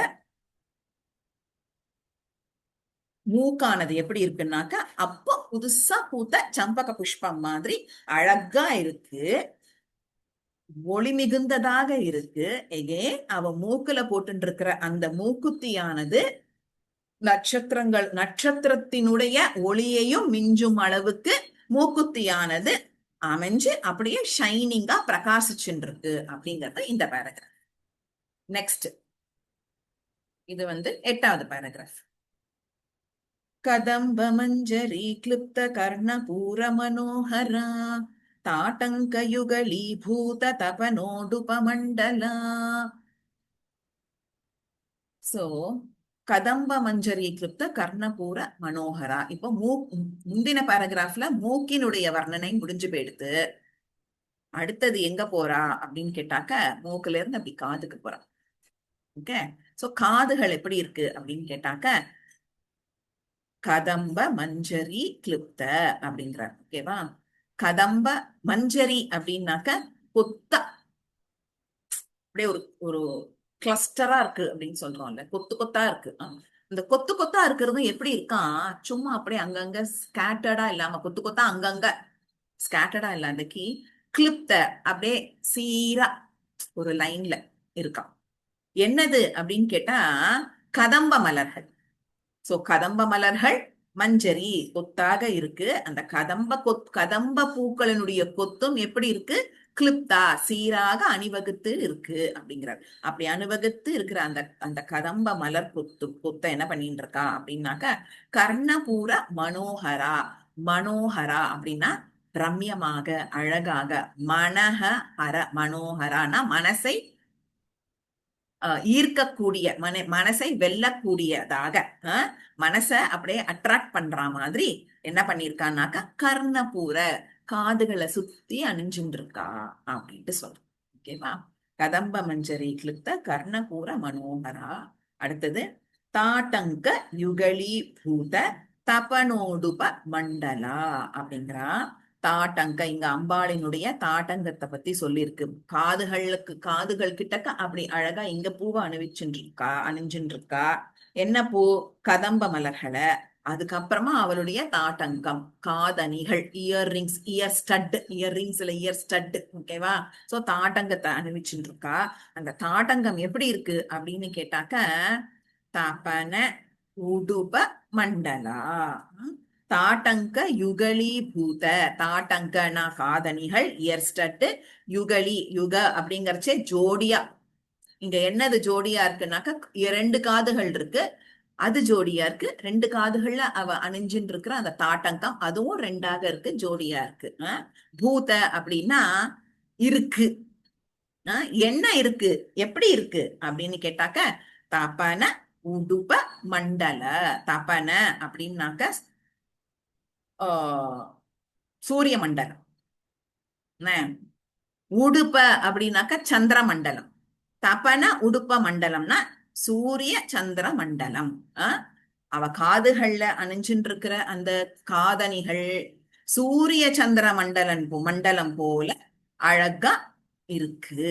மூக்கானது எப்படி இருக்குன்னாக்க அப்போ புதுசா பூத்த சம்பக புஷ்பம் மாதிரி அழகா இருக்கு, ஒளி மிகுந்ததாக இருக்கு. எகேன் அவ மூக்குல போட்டு இருக்கிற அந்த மூக்குத்தியானது நட்சத்திரத்தினுடைய ஒளியையும் மிஞ்சும் அளவுக்கு மூக்குத்தியானது அமைஞ்சு அப்படியே ஷைனிங்கா பிரகாசிச்சுட்டு இருக்கு அப்படிங்கறது இந்த பேராகிராஃப். நெக்ஸ்ட் இது 8வது பேராகிராஃப். கதம்ப மஞ்சரி கிளிப்த கர்ணபூர மனோகரா தாட்டங்கயுகலீபூத தபனோடுபமண்டலா. சோ கதம்ப மஞ்சரி கிளிப்த கர்ணபூர மனோகரா. இப்போ முந்தின பேராகிராஃப்ல மூக்கினுடைய வர்ணனை முடிஞ்சு போயிடுது. அடுத்தது எங்க போறா அப்படின்னு கேட்டாக்க மூக்குல இருந்து அப்படி காதுக்கு போறா. ஓகே, சோ காதுகள் எப்படி இருக்கு அப்படின்னு கேட்டாக்க கதம்ப மஞ்சரி கிளிப்த அப்படின்றார். ஓகேவா? கதம்ப மஞ்சரி அப்படின்னாக்க கொத்தா அப்படியே ஒரு ஒரு கிளஸ்டரா இருக்கு அப்படின்னு சொல்றோம்ல, கொத்து கொத்தா இருக்கு. இந்த கொத்து கொத்தா இருக்கிறதும் எப்படி இருக்கான், சும்மா அப்படியே அங்கங்க ஸ்கேட்டர்டா இல்லாம கொத்து கொத்தா அங்கங்க ஸ்கேட்டர்டா இல்லாதக்கு கிளிப்த அப்படியே சீரா ஒரு லைன்ல இருக்கான். என்னது அப்படின்னு கேட்டா கதம்ப மலர்கள். சோ கதம்ப மலர்கள் மஞ்சரி கொத்தாக இருக்கு. அந்த கதம்ப பூக்களினுடைய கொத்தும் எப்படி இருக்கு, கிளிப்தா சீராக அணிவகுத்து இருக்கு அப்படிங்கிறார். அப்படி அணிவகுத்து இருக்கிற அந்த கதம்ப மலர் கொத்த என்ன பண்ணிட்டு இருக்கா அப்படின்னாக்க கர்ணபூர மனோகரா. மனோகரா அப்படின்னா ரம்யமாக, அழகாக. மனஹ அர மனோகரானா மனசை ஈர்க்கக்கூடிய, மனசை வெல்லக்கூடியதாக, மனச அப்படியே அட்ராக்ட் பண்ற மாதிரி என்ன பண்ணிருக்கான்னாக்கா கர்ணபூர காதுகளை சுத்தி அணிஞ்சுட்டு இருக்கா அப்படின்ட்டு சொல்றோம். ஓகேவா? கதம்ப மஞ்சரி கிளிப்த கர்ணபூர மனோகரா. அடுத்தது தாட்டங்க யுகலி பூத தபனோடுப மண்டலா அப்படிங்கிறா. தாட்டங்க இங்க அம்பாளினுடைய தாட்டங்கத்தை பத்தி சொல்லியிருக்கு. காதுகள் கிட்டக்க அப்படி அழகா இங்க பூவை அணிஞ்சுட்டு இருக்கா. என்ன பூ? கதம்ப மலர்களை. அதுக்கப்புறமா அவளுடைய தாட்டங்கம், காதணிகள், இயர்ரிங்ஸ், இயர் ஸ்டட். ஓகேவா? சோ தாட்டங்கத்தை அணிவிச்சுட்டு இருக்கா. அந்த தாட்டங்கம் எப்படி இருக்கு அப்படின்னு கேட்டாக்க தபன உடுப மண்டலா. தாட்டங்க யுகலி பூத. தாட்டங்கனா காதணிகள், இயர் ஸ்டட். யுக அப்படிங்கறச்சே ஜோடியா. இங்க என்னது ஜோடியா இருக்குன்னாக்க 2 காதுகள் இருக்கு, அது ஜோடியா இருக்கு. 2 காதுகள்ல அவ அணிஞ்சுட்டு இருக்கிற அந்த தாட்டங்கம் அதுவும் 2ஆக இருக்கு, ஜோடியா இருக்கு. பூத அப்படின்னா இருக்கு. என்ன இருக்கு, எப்படி இருக்கு அப்படின்னு கேட்டாக்க தபன உடுப மண்டல. தபன அப்படின்னாக்க சூரிய மண்டலம். உடுப்ப அப்படின்னாக்க சந்திர மண்டலம். தபன உடுப்ப மண்டலம்னா சூரிய சந்திர மண்டலம். அவ காதுகள்ல அணிஞ்சுட்டு இருக்கிற அந்த காதணிகள் சூரிய சந்திர மண்டலம் போல அழகா இருக்கு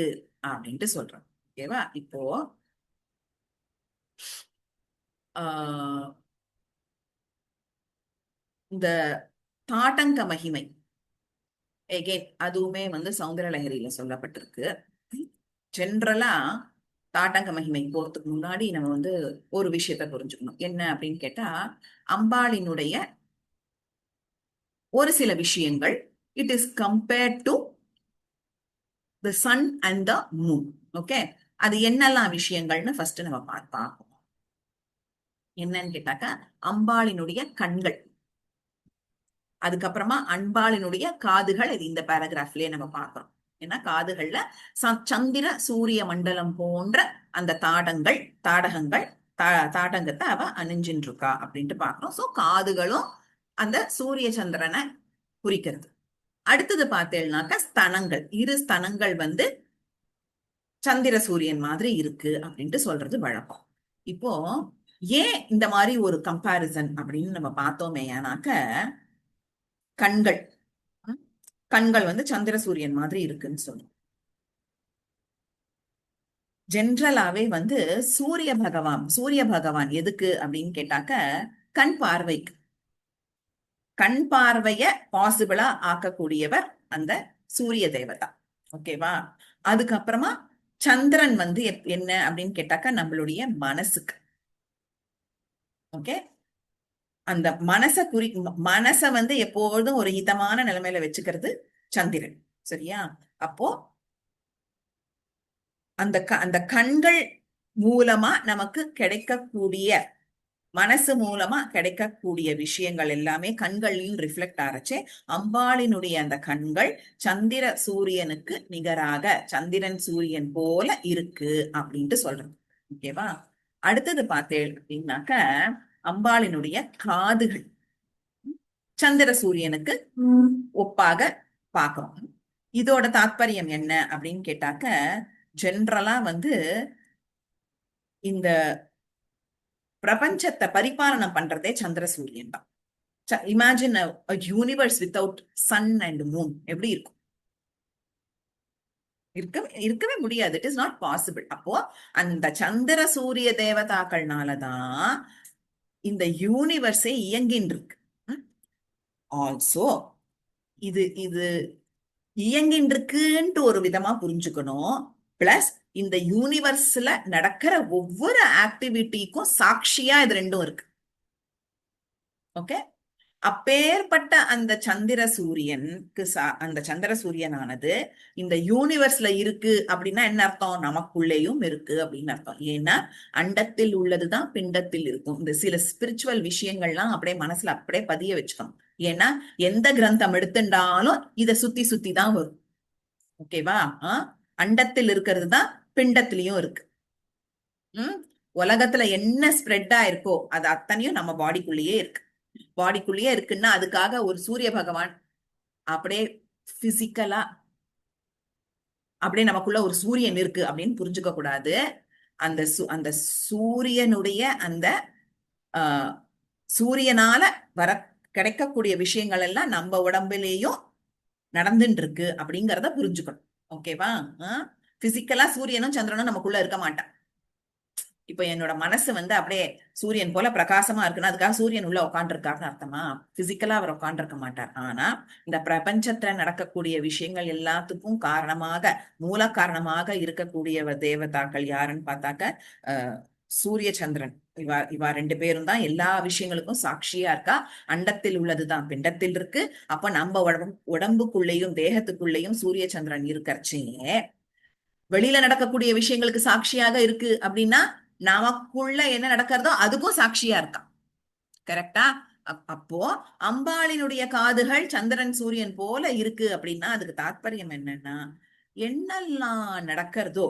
அப்படின்ட்டு சொல்றோம். ஓகேவா? இப்போ இந்த தாட்டங்க மகிமை எகெயின் அதுவுமே சௌந்தரலஹரியில சொல்லப்பட்டிருக்கு. ஜென்ரலா தாட்டங்க மகிமை போறதுக்கு முன்னாடி நம்ம ஒரு விஷயத்த புரிஞ்சுக்கணும். என்ன அப்படின்னு கேட்டா, அம்பாளினுடைய ஒரு சில விஷயங்கள் it is compared to the sun and the moon. Okay, அது என்னெல்லாம் விஷயங்கள்னு ஃபர்ஸ்ட் நம்ம பார்ப்போம். என்னன்னு கேட்டாக்கா, அம்பாளினுடைய கண்கள், அதுக்கப்புறமா அம்பாளினுடைய காதுகள். இது இந்த பேராகிராஃப்லயே நம்ம பார்க்கிறோம். ஏன்னா காதுகள்ல சந்திர சூரிய மண்டலம் போன்ற அந்த தாடகத்தை அவ அணிஞ்சின்னு இருக்கா அப்படின்ட்டு பாக்குறோம். சோ காதுகளும் அந்த சூரிய சந்திரனை குறிக்கிறது. அடுத்தது பார்த்தேன்னாக்கா ஸ்தனங்கள், இரு ஸ்தனங்கள் சந்திர சூரியன் மாதிரி இருக்கு அப்படின்ட்டு சொல்றது வழக்கம். இப்போ ஏன் இந்த மாதிரி ஒரு கம்பாரிசன் அப்படின்னு நம்ம பார்த்தோமே, ஏன்னாக்க கண்கள் சந்திர சூரியன் மாதிரி இருக்குன்னு சொல்லும். ஜென்ரலாவே சூரிய பகவான் எதுக்கு அப்படின்னு கேட்டாக்க கண் பார்வைய பாசிபிளா ஆக்கக்கூடியவர் அந்த சூரிய தேவதா. ஓகேவா? அதுக்கப்புறமா சந்திரன் என்ன அப்படின்னு கேட்டாக்க நம்மளுடைய மனசுக்கு. ஓகே, அந்த மனச எப்பொழுதும் ஒரு ஹிதமான நிலைமையில வச்சுக்கிறது சந்திரன். சரியா? அப்போ அந்த கண்கள் மூலமா நமக்கு கிடைக்கக்கூடிய, மனசு மூலமா கிடைக்கக்கூடிய விஷயங்கள் எல்லாமே கண்களில் ரிஃப்ளெக்ட் ஆறச்சே அம்பாளினுடைய அந்த கண்கள் சந்திர சூரியனுக்கு நிகராக சந்திரன் சூரியன் போல இருக்கு அப்படின்ட்டு சொல்றது. ஓகேவா? அடுத்தது பார்த்தேன் அப்படின்னாக்க, அம்பாளினுடைய காதுகள் சந்திர சூரியனுக்கு ஒப்பாக பார்க்கிறோம். இதோட தாத்பரியம் என்ன அப்படின்னு கேட்டாக்க, ஜென்ரலா இந்த பிரபஞ்சத்தை பரிபாலனம் பண்றதே சந்திர சூரியன் தான். Imagine universe without sun and moon எப்படி இருக்கும்? இருக்கவே முடியாது. It is not possible. அப்போ அந்த சந்திர சூரிய தேவதாக்கள்னாலதான் இந்த யூனிவர்ஸே இயங்கின்னு இருக்கு. ஆல்சோ இது இயங்கின்னு இருக்குன்ட்டு ஒரு விதமா புரிஞ்சுக்கணும். பிளஸ் இந்த யூனிவர்ஸ்ல நடக்கிற ஒவ்வொரு ஆக்டிவிட்டிக்கும் சாட்சியா இது ரெண்டும் இருக்கு. ஓகே, அப்பேற்பட்ட அந்த சந்திர சூரியனானது இந்த யூனிவர்ஸ்ல இருக்கு அப்படின்னா என்ன அர்த்தம்? நமக்குள்ளேயும் இருக்கு அப்படின்னு அர்த்தம். ஏன்னா அண்டத்தில் உள்ளதுதான் பிண்டத்தில் இருக்கும். இந்த சில ஸ்பிரிச்சுவல் விஷயங்கள்லாம் அப்படியே மனசுல அப்படியே பதிய வச்சுக்கணும். ஏன்னா எந்த கிரந்தம் எடுத்துட்டாலும் இத சுத்தி சுத்தி தான் வரும். ஓகேவா? அண்டத்தில் இருக்கிறது தான் பிண்டத்திலயும் இருக்கு. உலகத்துல என்ன ஸ்ப்ரெட் ஆயிருக்கோ அது அத்தனையும் நம்ம பாடிக்குள்ளேயே இருக்குன்னா அதுக்காக ஒரு சூரிய பகவான் அப்படியே பிசிக்கலா அப்படியே நமக்குள்ள ஒரு சூரியன் இருக்கு அப்படின்னு புரிஞ்சுக்க கூடாது. அந்த சூரியனுடைய அந்த சூரியனால கிடைக்கக்கூடிய விஷயங்கள் எல்லாம் நம்ம உடம்புலேயும் நடந்துட்டு இருக்கு அப்படிங்கறத புரிஞ்சுக்கணும். ஓகேவா? பிசிக்கலா சூரியனும் சந்திரனும் நமக்குள்ள இருக்க மாட்டான். இப்ப என்னோட மனசு அப்படியே சூரியன் போல பிரகாசமா இருக்குன்னா அதுக்காக சூரியன் உள்ள உட்காந்துருக்காருன்னு அர்த்தமா? பிசிக்கலா அவர் உட்காந்துருக்க மாட்டார். ஆனா இந்த பிரபஞ்சத்துல நடக்கக்கூடிய விஷயங்கள் எல்லாத்துக்கும் மூல காரணமாக இருக்கக்கூடிய தேவதாக்கள் யாருன்னு பார்த்தாக்க சூரிய சந்திரன். இவா ரெண்டு பேரும் தான் எல்லா விஷயங்களுக்கும் சாட்சியா இருக்கா. அண்டத்தில் உள்ளதுதான் பிண்டத்தில் இருக்கு. அப்ப நம்ம உடம்புக்குள்ளேயும் தேகத்துக்குள்ளேயும் சூரிய சந்திரன் இருக்கறச்சே வெளியில நடக்கக்கூடிய விஷயங்களுக்கு சாட்சியாக இருக்கு அப்படின்னா நமக்குள்ள என்ன நடக்கிறதோ அதுக்கும் சாட்சியா இருக்கான். கரெக்டா? அப்போ அம்பாளினுடைய காதுகள் சந்திரன் சூரியன் போல இருக்கு அப்படின்னா அதுக்கு தாத்பரியம் என்னன்னா, என்னெல்லாம் நடக்கிறதோ,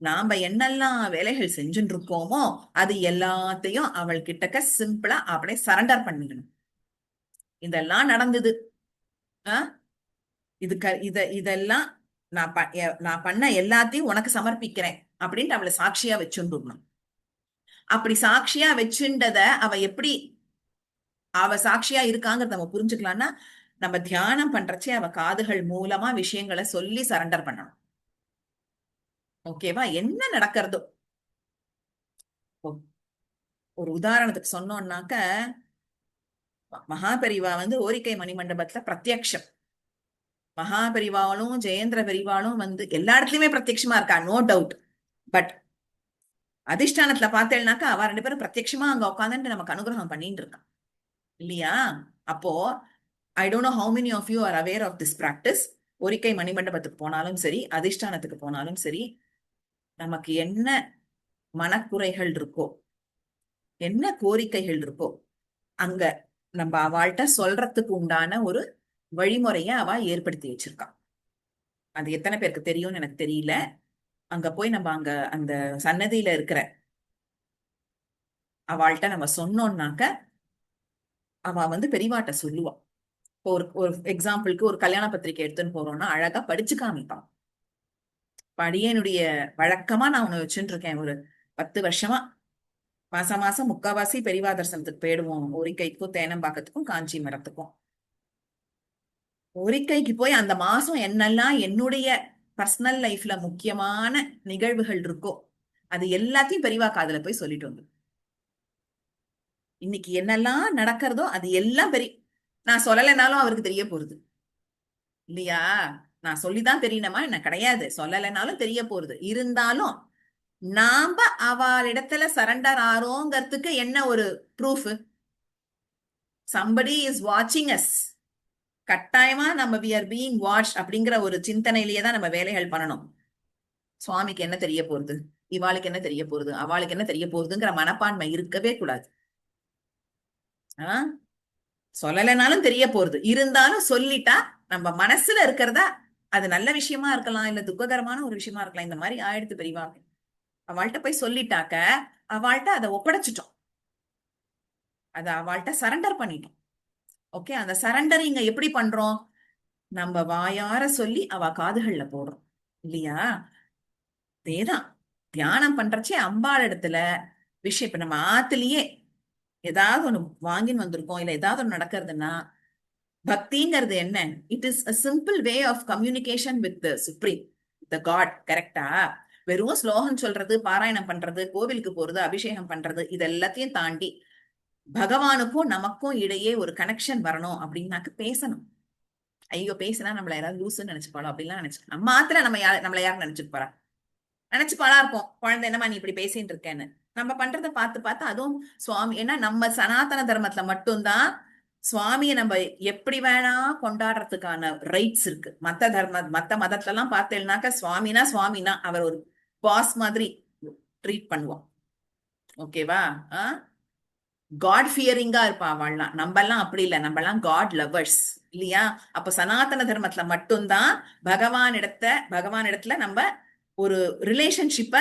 நாம என்னெல்லாம் வேலைகள் செஞ்சுட்டு இருக்கோமோ அது எல்லாத்தையும் அவள் கிட்டக்க சிம்பிளா அப்படியே சரண்டர் பண்ணிக்கணும். இதெல்லாம் நடந்தது, இதெல்லாம் நான் பண்ண எல்லாத்தையும் உனக்கு சமர்ப்பிக்கிறேன் அப்படின்ட்டு அவளை சாட்சியா வச்சுடணும். அப்படி சாட்சியா வச்சுண்டத அவ சாட்சியா இருக்காங்கிறத நம்ம புரிஞ்சுக்கலாம்னா நம்ம தியானம் பண்றச்சே அவ காதுகள் மூலமா விஷயங்களை சொல்லி சரண்டர் பண்ணணும். ஓகேவா? என்ன நடக்கிறதோ, ஒரு உதாரணத்துக்கு சொன்னோம்னாக்க மகாபெரிவா ஓரிக்கை மணிமண்டபத்துல பிரத்யக்ஷம். மகாபெரிவாலும் ஜெயேந்திர பெரிவாலும் எல்லா இடத்துலயுமே பிரத்யட்சமா இருக்கா, நோ டவுட். பட் அதிஷ்டானத்துல பார்த்தேன்னாக்கா அவ 2 பேரும் பிரத்யட்சமா அங்க உட்காந்துட்டு நமக்கு அனுகிரகம் பண்ணிட்டு இருக்கான் இல்லையா? அப்போ I don't know how many of you are aware of this practice. ஒரிக்கை மணிமண்டபத்துக்கு போனாலும் சரி, அதிஷ்டானத்துக்கு போனாலும் சரி, நமக்கு என்ன மனக்குறைகள் இருக்கோ, என்ன கோரிக்கைகள் இருக்கோ, அங்க நம்ம அவள்கிட்ட சொல்றதுக்கு உண்டான ஒரு வழிமுறைய அவ ஏற்படுத்தி வச்சிருக்கான். அது எத்தனை பேருக்கு தெரியும்னு எனக்கு தெரியல. அங்க போய் நம்ம அங்க அந்த சன்னதியில இருக்கிற அவள்கிட்ட நம்ம சொன்னோம்னாக்க அவ பெரியவாட்ட சொல்லுவா. இப்போ ஒரு எக்ஸாம்பிளுக்கு ஒரு கல்யாண பத்திரிக்கை எடுத்துன்னு போறோம்னா அழகா படிச்சு காமிப்பான். படியனுடைய வழக்கமா நான் ஒண்ணு வச்சுட்டு இருக்கேன். ஒரு 10 வருஷமா மாசம் மாசம் முக்காவாசி பெரியவா தரிசனத்துக்கு போயிடுவோம். ஒரிக்கைக்கும் தேனம்பாக்கத்துக்கும் காஞ்சி மரத்துக்கும். ஒரிக்கைக்கு போய் அந்த மாசம் என்னெல்லாம் என்னுடைய பர்சனல் லைஃப்ல முக்கியமான நிகழ்வுகள் இருக்கோ அது எல்லாத்தையும் பெரியவா காதுல போய் சொல்லிட்டு வந்து, இன்னைக்கு என்னெல்லாம் நடக்கிறதோ அது எல்லாம் நான் சொல்லலைனாலும் அவருக்கு தெரிய போறது இல்லையா? நான் சொல்லிதான் தெரியணுமா என்ன? கிடையாது. சொல்லலைனாலும் தெரிய போறது. இருந்தாலும் நாம அவளிடத்துல சரண்டர் ஆறோங்கிறதுக்கு என்ன ஒரு proof? somebody is watching us. கட்டாயமா நம்ம we are being watched அப்படிங்கிற ஒரு சிந்தனையிலேயே தான் நம்ம வேலைகள் பண்ணணும். சுவாமிக்கு என்ன தெரிய போறது, இவாளுக்கு என்ன தெரிய போறது, அவளுக்கு என்ன தெரிய போறதுங்கிற மனப்பான்மை இருக்கவே கூடாது. சொல்லலைனாலும் தெரிய போறது. இருந்தாலும் சொல்லிட்டா நம்ம மனசுல இருக்கிறதா, அது நல்ல விஷயமா இருக்கலாம், இல்ல துக்ககரமான ஒரு விஷயமா இருக்கலாம். இந்த மாதிரி ஆயிடுத்து பெரியவா. அவள்கிட்ட போய் சொல்லிட்டாக்க அவள்கிட்ட அதை ஒப்படைச்சிட்டோம், அதை அவள்கிட்ட சரண்டர் பண்ணிட்டோம். ஓகே, அந்த சரண்டரிங்க எப்படி பண்றோம்? நம்ம வாயார சொல்லி அவ காதுகள்ல போடுறோம் இல்லையா? அதேதான் தியானம் பண்றச்சே அம்பாள் இடத்துல விஷயம். இப்ப நம்ம ஆத்துலயே ஏதாவது ஒண்ணு வாங்கின்னு வந்திருக்கோம், இல்ல ஏதாவது ஒண்ணு நடக்கிறதுன்னா பக்திங்கிறது என்ன? It is a simple way of communication with the supreme, the god. கரெக்டா? வெறும் ஸ்லோகம் சொல்றது, பாராயணம் பண்றது, கோவிலுக்கு போறது, அபிஷேகம் பண்றது, இது எல்லாத்தையும் தாண்டி பகவானுக்கும் நமக்கும் இடையே ஒரு கனெக்ஷன் வரணும் அப்படின்னாக்க பேசணும். ஐயோ பேசினா நம்மள யாராவது லூசுன்னு நினைச்சுப்பாளோ அப்படிலாம் நினைச்சு நம்ம ஆத்துல நம்மள யாரும் நினைச்சுப்பாரா? நினைச்சுப்பாளா இருக்கும். குழந்தை என்னமா நீ இப்படி பேசிட்டு இருக்கேன்னு. நம்ம பண்றதை பார்த்து பார்த்து அதுவும் சுவாமி, ஏன்னா நம்ம சனாதன தர்மத்துல மட்டும்தான் சுவாமியை நம்ம எப்படி வேணா கொண்டாடுறதுக்கான ரைட்ஸ் இருக்கு. மத்த மதத்துல எல்லாம் பார்த்தேன்னாக்க சுவாமினா அவர் ஒரு பாஸ் மாதிரி ட்ரீட் பண்ணுவோம். ஓகேவா? காட் ஃபியரிங்கா இருப்பா அவள்லாம். நம்ம எல்லாம் அப்படி இல்லை, நம்ம எல்லாம் காட் லவர்ஸ் இல்லையா? அப்ப சனாதன தர்மத்துல மட்டும்தான் பகவான் இடத்துல நம்ம ஒரு ரிலேஷன்ஷிப்ப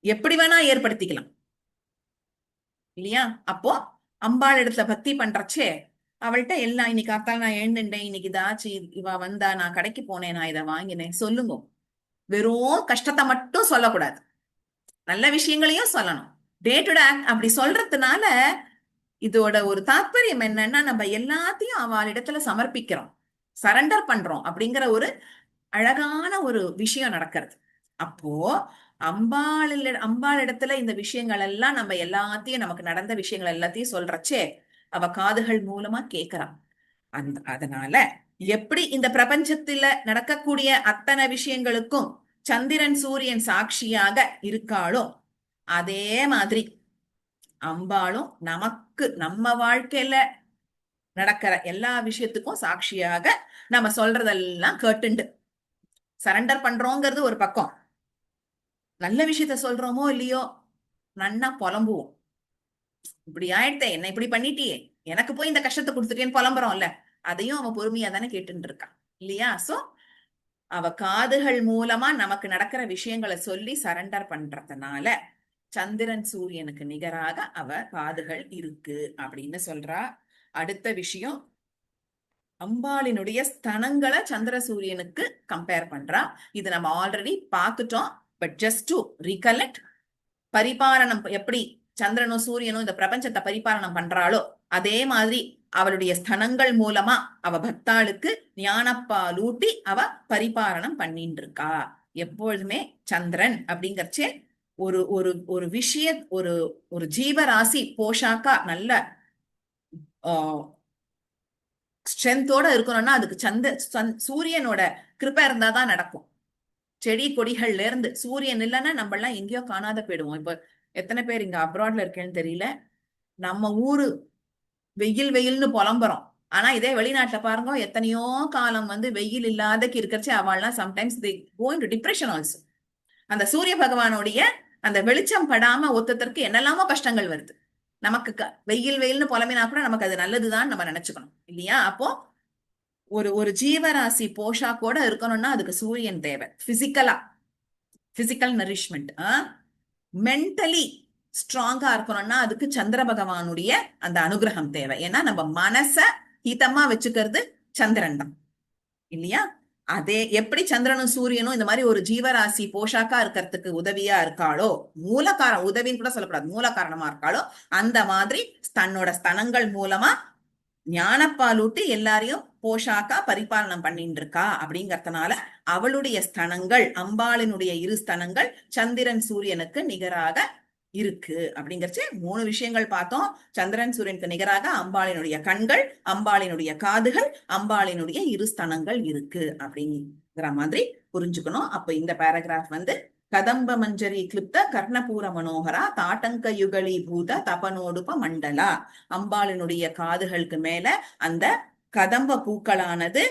எப்படி வேணா ஏற்படுத்திக்கலாம் இல்லையா? அப்போ அம்பாள் இடத்துல பக்தி பண்றச்சே அவள்கிட்ட எல்லாம், இன்னைக்கு அத்தால் நான் எழுந்துட்டேன், இன்னைக்கு இதாச்சு, இவ வந்தா, நான் கடைக்கு போனேன், நான் இதை வாங்கினேன், சொல்லுங்க. வெறும் கஷ்டத்தை மட்டும் சொல்லக்கூடாது, நல்ல விஷயங்களையும் சொல்லணும். டே டு டே அப்படி சொல்றதுனால இதோட ஒரு தாற்பயம் என்னன்னா, நம்ம எல்லாத்தையும் அவளிடத்துல சமர்ப்பிக்கிறோம், சரண்டர் பண்றோம் அப்படிங்கிற ஒரு அழகான ஒரு விஷயம் நடக்கிறது. அப்போ அம்பாள் இடத்துல இந்த விஷயங்கள் எல்லாம் நம்ம எல்லாத்தையும், நமக்கு நடந்த விஷயங்கள் எல்லாத்தையும் சொல்றச்சே அவ காதுகள் மூலமா கேட்கிறான். அதனால எப்படி இந்த பிரபஞ்சத்துல நடக்கக்கூடிய அத்தனை விஷயங்களுக்கும் சந்திரன் சூரியன் சாட்சியாக இருக்காளோ, அதே மாதிரி அம்பாளும் நமக்கு நம்ம வாழ்க்கையில நடக்கிற எல்லா விஷயத்துக்கும் சாட்சியாக நம்ம சொல்றதெல்லாம் கேட்டுண்டு சரண்டர் பண்றோங்கிறது ஒரு பக்கம். நல்ல விஷயத்த சொல்றோமோ இல்லையோ நன்னா புலம்புவோம். இப்படி ஆயிடுத்தே, என்ன இப்படி பண்ணிட்டியே, எனக்கு போய் இந்த கஷ்டத்தை கொடுத்துட்டேன்னு புலம்புறோம்ல, அதையும் அவன் பொறுமையா தானே கேட்டுட்டு இருக்கான் இல்லையா? சோ அவ காதுகள் மூலமா நமக்கு நடக்கிற விஷயங்களை சொல்லி சரண்டர் பண்றதுனால சந்திரன் சூரியனுக்கு நிகராக அவ காதுகள் இருக்கு அப்படின்னு சொல்றா. அடுத்த விஷயம், அம்பாளினுடைய ஸ்தனங்களை சந்திர சூரியனுக்கு கம்பேர் பண்றா. இது நம்ம ஆல்ரெடி பார்த்துட்டோம். பட் ஜஸ்ட் டு ரீகலெக்ட், பரிபாலனம் எப்படி சந்திரனும் சூரியனும் இந்த பிரபஞ்சத்தை பரிபாலனம் பண்றாளோ அதே மாதிரி அவளுடைய ஸ்தனங்கள் மூலமா அவ பக்தாளுக்கு ஞானப்பாலூட்டி அவ பரிபாலனம் பண்ணிட்டு இருக்கா. எப்பொழுதுமே சந்திரன் அப்படிங்கறச்சே ஒரு ஒரு ஒரு விஷய ஒரு ஒரு ஜீவராசி போஷாக்கா நல்ல ஸ்ட்ரென்த்தோட இருக்கணும்னா அதுக்கு சூரியனோட கிருபை இருந்தாதான் நடக்கும். செடி கொடிகள்ல இருந்து சூரியன் இல்லைன்னா நம்ம எல்லாம் எங்கேயோ காணாத போயிடுவோம். இப்ப எத்தனை பேர் இங்க அப்ராட்ல இருக்கேன்னு தெரியல, நம்ம ஊரு வெயில் வெயில்னு புலம்புறோம். ஆனா இதே வெளிநாட்டுல பாருங்க, எத்தனையோ காலம் வந்து வெயில் இல்லாதக்கு இருக்கிறச்சு அவள்லாம் sometimes they go into depression also. அந்த சூரிய பகவானுடைய அந்த வெளிச்சம் படாம ஒத்தத்திற்கு என்னெல்லாமோ கஷ்டங்கள் வருது. நமக்கு வெயில் வெயில்னு புலம்பினா கூட நமக்கு அது நல்லதுதான் நம்ம நினைச்சுக்கணும் இல்லையா? அப்போ ஒரு ஒரு ஜீவராசி போஷாக்கோட இருக்கணும்னா அதுக்கு சூரியன் தேவை. Physical nourishment. மென்டலி ஸ்ட்ராங்கா இருக்கணும்னா அதுக்கு சந்திர பகவானுடைய அந்த அனுகிரகம் தேவை. ஏன்னா நம்ம மனச ஹிதமா வச்சுக்கிறது சந்திரன் தான் இல்லையா? அதே எப்படி சந்திரனும் சூரியனும் இந்த மாதிரி ஒரு ஜீவராசி போஷாக்கா இருக்கிறதுக்கு உதவியா இருக்காளோ, உதவின்னு கூட சொல்லக்கூடாது, மூல காரணமா இருக்காளோ, அந்த மாதிரி தன்னோட ஸ்தனங்கள் மூலமா ஞானப்பாலூட்டி எல்லாரையும் போஷாக்கா பரிபாலனம் பண்ணிட்டு இருக்கா. அப்படிங்கறதுனால அவளுடைய ஸ்தனங்கள், அம்பாளினுடைய இரு ஸ்தனங்கள் சந்திரன் சூரியனுக்கு நிகராக இருக்கு. அப்படிங்கறச்சு 3 விஷயங்கள் பார்த்தோம். சந்திரன் சூரியனுக்கு நிகராக அம்பாளினுடைய கண்கள், அம்பாளினுடைய காதுகள், அம்பாளினுடைய இரு ஸ்தனங்கள் இருக்கு அப்படிங்கிற மாதிரி புரிஞ்சுக்கணும். அப்ப இந்த பேராகிராஃப் வந்து கதம்ப மஞ்சரி கிளிப்த கர்ணபூர மனோகரா தாட்டங்க யுகலி பூத தபனோடுப மண்டலா. அம்பாளினுடைய காதுகளுக்கு மேல அந்த கதம்ப பூக்களானது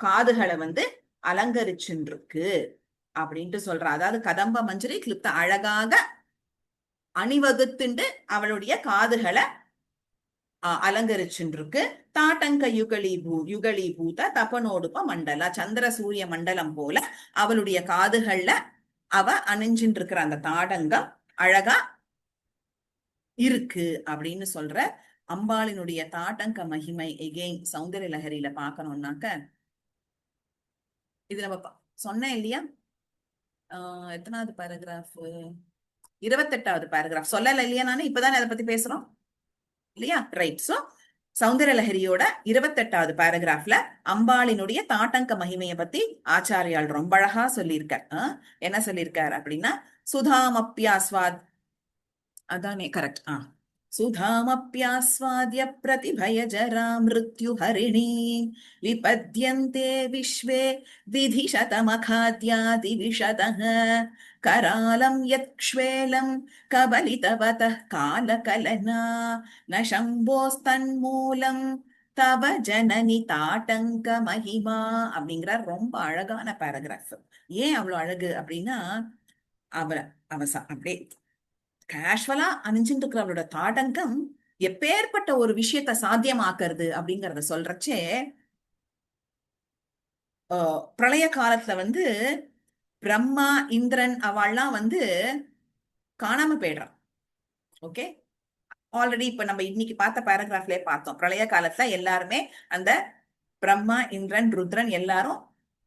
காதுகளை வந்து அலங்கரிச்சுருக்கு அப்படின்ட்டு சொல்றா. அதாவது கதம்ப மஞ்சரி கிளிப்த அழகாக அணிவகுத்துண்டு அவளுடைய காதுகளை அலங்கரிச்சுருக்கு. தாட்டங்க யுகலி பூத தபனோடுப மண்டலா. சந்திர சூரிய மண்டலம் போல அவளுடைய காதுகள்ல அவ அணிஞ்சின்னு இருக்கிற அந்த தாடங்கம் அழகா இருக்கு அப்படின்னு சொல்ற. அம்பாளினுடைய தாட்டங்க மகிமை எகெயின் சௌந்தர்ய லஹரியில பாக்கணும்னாக்க, இது நம்ம சொன்னேன் இல்லையா, எத்தனாவது பேராகிராஃப், 28வது பேராகிராஃப் சொல்லல இல்லையா, நானு இப்பதானே அதை பத்தி பேசுறோம் இல்லையா? ரைட். சோ சௌந்தர்ய லஹரியோட 28வது பேராகிராஃப்ல அம்பாளினுடைய தாட்டங்க மகிமையை பத்தி ஆச்சாரியால் ரொம்ப அழகா சொல்லியிருக்கார். என்ன சொல்லியிருக்கார் அப்படின்னா, சுதாமப்யாஸ்வாத், அதானே கரெக்ட். சுதாமப்யாஸ்வாத்ய பிரதிபய ஜரா மிருத்யு ஹரிணி விபத்யந்தே விஸ்வே விதிஷதமகாத்யாதி விஷதஹ கராலம் யக்ஷ்வேலம் கபலிதவதः காலகலனா ந சம்போஸ்தன்மூலம் தவ ஜனனி தாட்டங்க மகிமா அப்படிங்கிற ரொம்ப அழகான பேராகிராஃப். ஏன் அவ்வளவு அழகு அப்படின்னா, அப்படியே கேஷுவலா அணிஞ்சுட்டு இருக்கிற அவளோட தாடங்கம் எப்பேற்பட்ட ஒரு விஷயத்த சாத்தியமாக்குறது அப்படிங்கறத சொல்றச்சே, பிரளய காலத்துல வந்து பிரம்மா இந்திரன் அவள்லாம் வந்து காணாம போயிடுறான். ஓகே, ஆல்ரெடி இப்ப நம்ம இன்னைக்கு பார்த்த பேராகிராஃப்லயே பார்த்தோம். பிரளய காலத்துல எல்லாருமே அந்த பிரம்மா இந்திரன் ருத்ரன் எல்லாரும்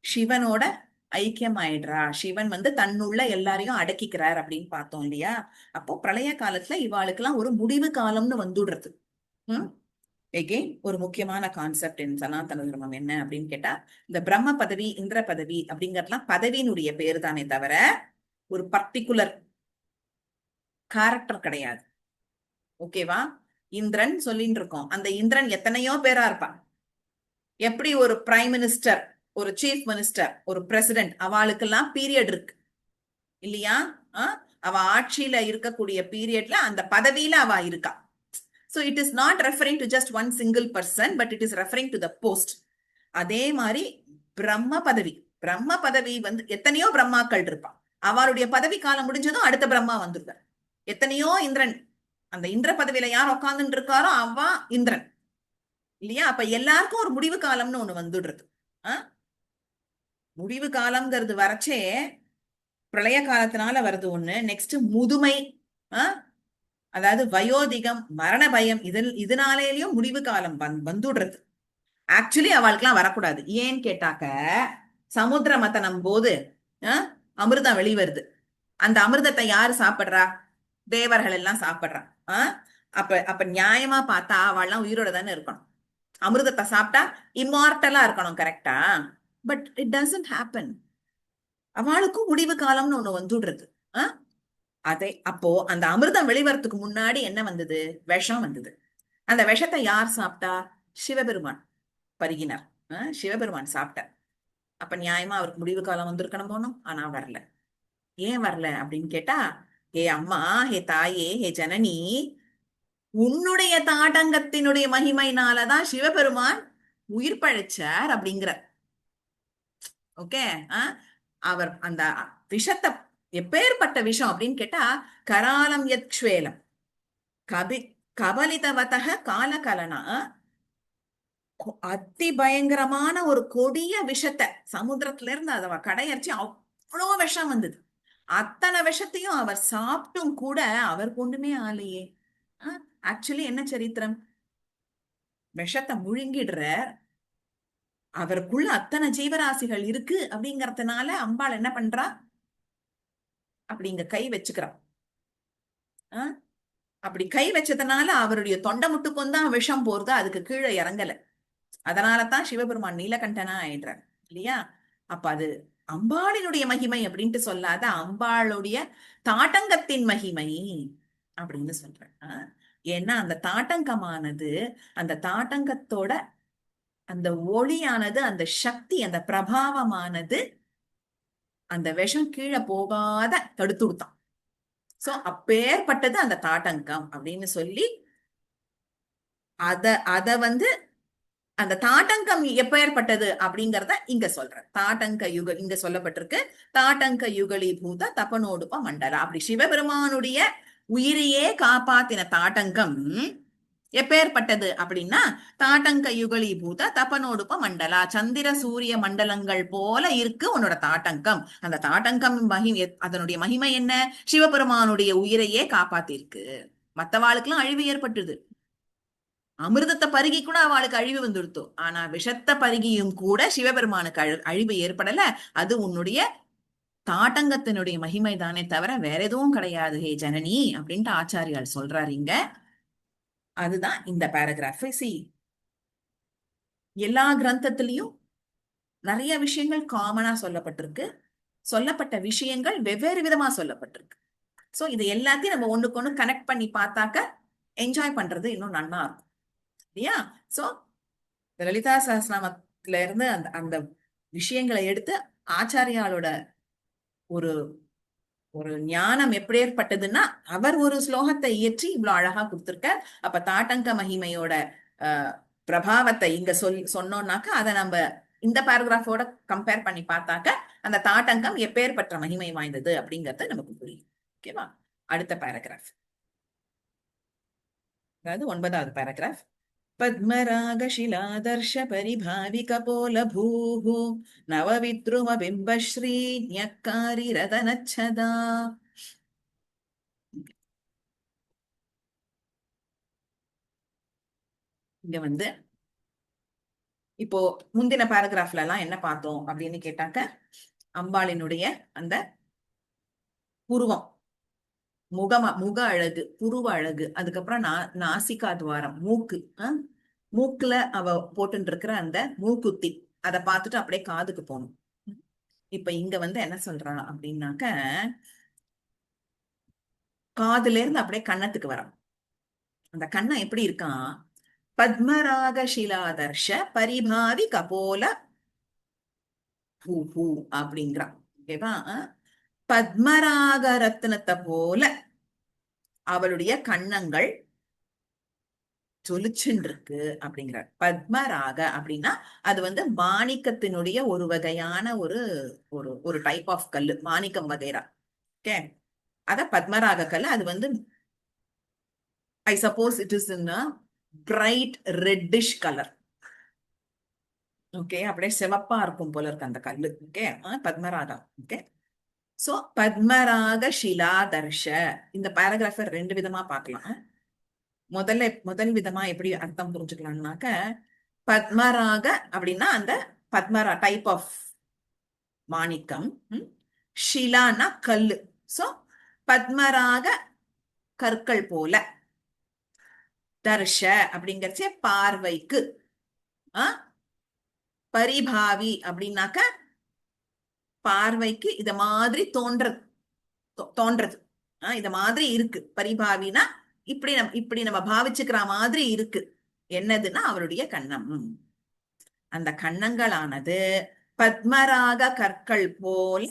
சிவனோட ஐக்கியம் ஆயிடுறா. சிவன் வந்து தன்னுள்ள எல்லாரையும் அடக்கிக்கிறார் அப்படின்னு பார்த்தோம் இல்லையா? அப்போ பிரளய காலத்துல இவாளுக்கெல்லாம் ஒரு முடிவு காலம்னு வந்துடுறது. எகெயின் ஒரு முக்கியமான கான்செப்ட் இன் சனாதன தர்மம் என்ன அப்படின்னு கேட்டா, இந்த பிரம்ம பதவி இந்திர பதவி அப்படிங்கறதுலாம் பதவியினுடைய பேரு தானே தவிர ஒரு பர்டிகுலர் கேரக்டர் கிடையாது. ஓகேவா? இந்திரன் சொல்லிட்டு இருக்கோம், அந்த இந்திரன் எத்தனையோ பேரா இருப்பான். எப்படி ஒரு பிரைம் மினிஸ்டர், ஒரு சீஃப் மினிஸ்டர், ஒரு பிரசிடென்ட், அவளுக்கெல்லாம் பீரியட் இருக்கு இல்லையா? அவ ஆட்சியில இருக்கக்கூடிய பீரியட்ல அந்த பதவியில அவ இருக்கா. So it is not referring to just one single person, but it is referring to the post. அதே மாதிரி பிரம்ம பதவி வந்து எத்தனையோ பிரம்மாக்கள் இருப்பான். அவளுடைய பதவி காலம் முடிஞ்சதும் அடுத்த பிரம்மா வந்துருக்க. எத்தனையோ இந்திரன், அந்த இந்திர பதவியில யார் உட்கார்ந்துட்டு இருக்காரோ அவ இந்திரன் இல்லையா? அப்ப எல்லாருக்கும் ஒரு முடிவு காலம்னு ஒண்ணு வந்துடுறது. முடிவு காலம்ங்கிறது வரச்சே பிரளய காலத்தினால வருது ஒண்ணு. நெக்ஸ்ட் முதுமை, அதாவது வயோதிகம், மரண பயம், இதனாலேயும் முடிவு காலம் வந்துடுறது. ஆக்சுவலி அவளுக்கெல்லாம் வரக்கூடாது. ஏன்னு கேட்டாக்க, சமுத்திர மதனம் போது அமிர்தம் வெளிவருது. அந்த அமிர்தத்தை யாரு சாப்பிடுறா? தேவர்கள் எல்லாம் சாப்பிடுறா. அப்ப அப்ப நியாயமா பார்த்தா அவள்லாம் உயிரோட தானே இருக்கணும். அமிர்தத்தை சாப்பிட்டா இம்மார்டலா இருக்கணும், கரெக்டா? But it doesn't happen. அவளுக்கும் முடிவு காலம்னு ஒண்ணு வந்துடுறது. அதை அப்போ அந்த அமிர்தம் வெளிவரத்துக்கு முன்னாடி என்ன வந்தது? விஷம் வந்தது. அந்த விஷத்தை யார் சாப்பிட்டா? சிவபெருமான் பருகினார். சிவபெருமான் சாப்பிட்டார். அப்ப நியாயமா அவருக்கு முடிவு காலம் வந்திருக்கணும் போனோம். ஆனா வரல. ஏன் வரல அப்படின்னு கேட்டா, ஹே அம்மா, ஹே தாயே, ஹே ஜனனி, உன்னுடைய தாடங்கத்தினுடைய மகிமையினாலதான் சிவபெருமான் உயிர் பழைச்சார் அப்படிங்கிற. ஓகே. அவர் அந்த விஷத்தை, எப்பேற்பட்ட விஷம் அப்படின்னு கேட்டா, கராலம் யக்ஷ்வேலம் கபலிதவதக காலகலனா, அதி பயங்கரமான ஒரு கொடிய விஷத்தை சமுத்திரத்துல இருந்து அத கடையரிச்சு அவ்வளவு விஷம் வந்தது. அத்தனை விஷத்தையும் அவர் சாப்பிட்டும் கூட அவர் ஒண்ணுமே ஆலையே. ஆக்சுவலி என்ன சரித்திரம்? விஷத்தை முழுங்கிடுற, அவருக்குள்ள அத்தனை ஜீவராசிகள் இருக்கு அப்படிங்கறதுனால அம்பாள் என்ன பண்றா? அப்படிங்க கை வச்சுக்கிறான். அப்படி கை வச்சதுனால அவருடைய தொண்டை முட்டுக்கும் தான் விஷம் போறது, அதுக்கு கீழே இறங்கல. அதனாலதான் சிவபெருமான் நீலகண்டனா ஆயிடுறார் இல்லையா? அப்ப அது அம்பாளினுடைய மகிமை அப்படின்ட்டு சொல்லாத, அம்பாளுடைய தாட்டங்கத்தின் மகிமை அப்படின்னு சொல்றேன். ஏன்னா அந்த தாட்டங்கமானது, அந்த தாட்டங்கத்தோட அந்த ஒளியானது, அந்த சக்தி, அந்த பிரபாவமானது அந்த விஷம் கீழே போகாத தடுத்து விட்டான். சோ அப்பேற்பட்டது அந்த தாட்டங்கம் அப்படின்னு சொல்லி அத வந்து அந்த தாட்டங்கம் எப்பேற்பட்டது அப்படிங்கறத இங்க சொல்றேன். தாட்டங்க யுக இங்க சொல்லப்பட்டிருக்கு. தாட்டங்க யுகலி பூத தபனோடுப மண்டல. அப்படி சிவபெருமானுடைய உயிரையே காப்பாத்தின தாட்டங்கம் எப்பேற்பட்டது அப்படின்னா, தாட்டங்க யுகலி பூத தபனோடுப மண்டலா, சந்திர சூரிய மண்டலங்கள் போல இருக்கு உன்னோட தாட்டங்கம். அந்த தாட்டங்கம் அதனுடைய மகிமை என்ன? சிவபெருமானுடைய உயிரையே காப்பாத்திருக்கு. மத்தவாளுக்கெல்லாம் அழிவு ஏற்பட்டுது. அமிர்தத்தை பருகி கூட அவளுக்கு அழிவு வந்துடுத்தோம். ஆனா விஷத்தை பருகியும் கூட சிவபெருமானுக்கு அழிவு ஏற்படல. அது உன்னுடைய தாட்டங்கத்தினுடைய மகிமை தானே தவிர வேற எதுவும் கிடையாது ஹே ஜனனி அப்படின்ட்டு ஆச்சாரியால் சொல்றாரு இங்க. அதுதான் இந்த பேராகிராஃப். எல்லா கிரந்தத்திலையும் நிறைய விஷயங்கள் காமனா சொல்லப்பட்டிருக்கு. சொல்லப்பட்ட விஷயங்கள் வெவ்வேறு விதமா சொல்லப்பட்டிருக்கு. சோ இது எல்லாத்தையும் நம்ம ஒண்ணுக்கு ஒண்ணு கனெக்ட் பண்ணி பார்த்தாக்க என்ஜாய் பண்றது இன்னும் நன்னா இருக்கும் இல்லையா? சோ லலிதா சஹஸ்ரநாமத்துல இருந்து அந்த அந்த விஷயங்களை எடுத்து ஆச்சாரியாலோட ஒரு ஒரு ஞானம் எப்படி ஏற்பட்டதுன்னா, அவர் ஒரு ஸ்லோகத்தை இயற்றி இவ்வளவு அழகா கொடுத்திருக்க. அப்ப தாட்டங்க மகிமையோட பிரபாவத்தை இங்க சொன்னோம்னாக்க அதை நம்ம இந்த பேராகிராஃபோட கம்பேர் பண்ணி பார்த்தாக்க அந்த தாட்டங்கம் எப்பேற்பட்ட மகிமை வாய்ந்தது அப்படிங்கறது நமக்கு புரியும். ஓகேவா? அடுத்த பேராகிராஃப், அதாவது 9வது பேராகிராஃப். பத்மராகशिलादर्श परिभाविकपोलभूः नवविद्रुमबिम्बश्री ஞக்காரிரதனச்சதா. இங்க வந்து இப்போ முந்தின பேராகிராஃப்ல எல்லாம் என்ன பார்த்தோம் அப்படின்னு கேட்டாக்க, அம்பாளினுடைய அந்த புருவம், முக அழகு, புருவ அழகு, அதுக்கப்புறம் நாசிகா துவாரம், மூக்கு, மூக்குல அவ போட்டு இருக்கிற அந்த மூக்குத்தி, அதை பார்த்துட்டு அப்படியே காதுக்கு போகணும். இப்ப இங்க வந்து என்ன சொல்றா அப்படின்னாக்க, காதுல இருந்து அப்படியே கன்னத்துக்கு வரும். அந்த கண்ணம் எப்படி இருக்கான்? பத்மராகशिलादर्श பரிபாவி கபோல பூ அப்படிங்கிறான். ஓகேவா? பத்மராக ரத்னத்தை போல அவளுடைய கண்ணங்கள் ஜொலிச்சுன்னு இருக்கு அப்படிங்கிறார். பத்மராக அப்படின்னா அது வந்து மாணிக்கத்தினுடைய ஒரு வகையான ஒரு ஒரு டைப் ஆஃப் கல்லு, மாணிக்கம் வகைரா. ஓகே, அத பத்மராக கல். அது வந்து I suppose it is in bright reddish colour. Okay, அப்படியே சிவப்பா இருக்கும் போல இருக்கு அந்த கல்லு. ஓகே, பத்மராகா. ஓகே, சோ பத்மராகशिलादर्श இந்த பேராகிராஃபை 2 விதமா பார்க்கலாம். முதல் விதமா எப்படி அர்த்தம் புரிஞ்சுக்கலாம்னாக்க, பத்மராக அப்படின்னா அந்த பத்மரா டைப் ஆஃப் மாணிக்கம், ஷிலானா கல்லு. சோ பத்மராக கற்கள் போல. தர்ஷ அப்படிங்கறச்சே பார்வைக்கு. பரிபாவி அப்படின்னாக்க பார்வைக்கு இத மாதிரி தோன்றது. இத மாதிரி இருக்கு. பரிபாவினா இப்படி நம்ம பாவிச்சுக்கிற மாதிரி இருக்கு. என்னதுன்னா அவருடைய கண்ணம். அந்த கண்ணங்களானது பத்மராக கற்கள் போல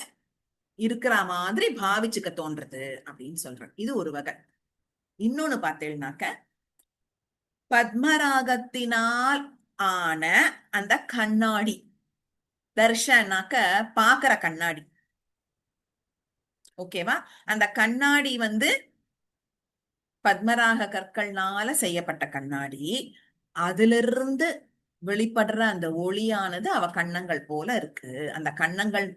இருக்கிற மாதிரி பாவிச்சுக்க தோன்றது அப்படின்னு சொல்றேன். இது ஒரு வகை. இன்னொன்னு பார்த்தேன்னாக்க பத்மராகத்தினால் ஆன அந்த கண்ணாடி. தர்ஷனாக்க பாக்குற கண்ணாடி. ஓகேவா? அந்த கண்ணாடி பத்மராக கற்கள்னால செய்யப்பட்ட கண்ணாடி. அதுல இருந்து வெளிப்படுற அந்த ஒளியானது அவ கண்ணங்கள் போல இருக்கு. அந்த கண்ணங்கள்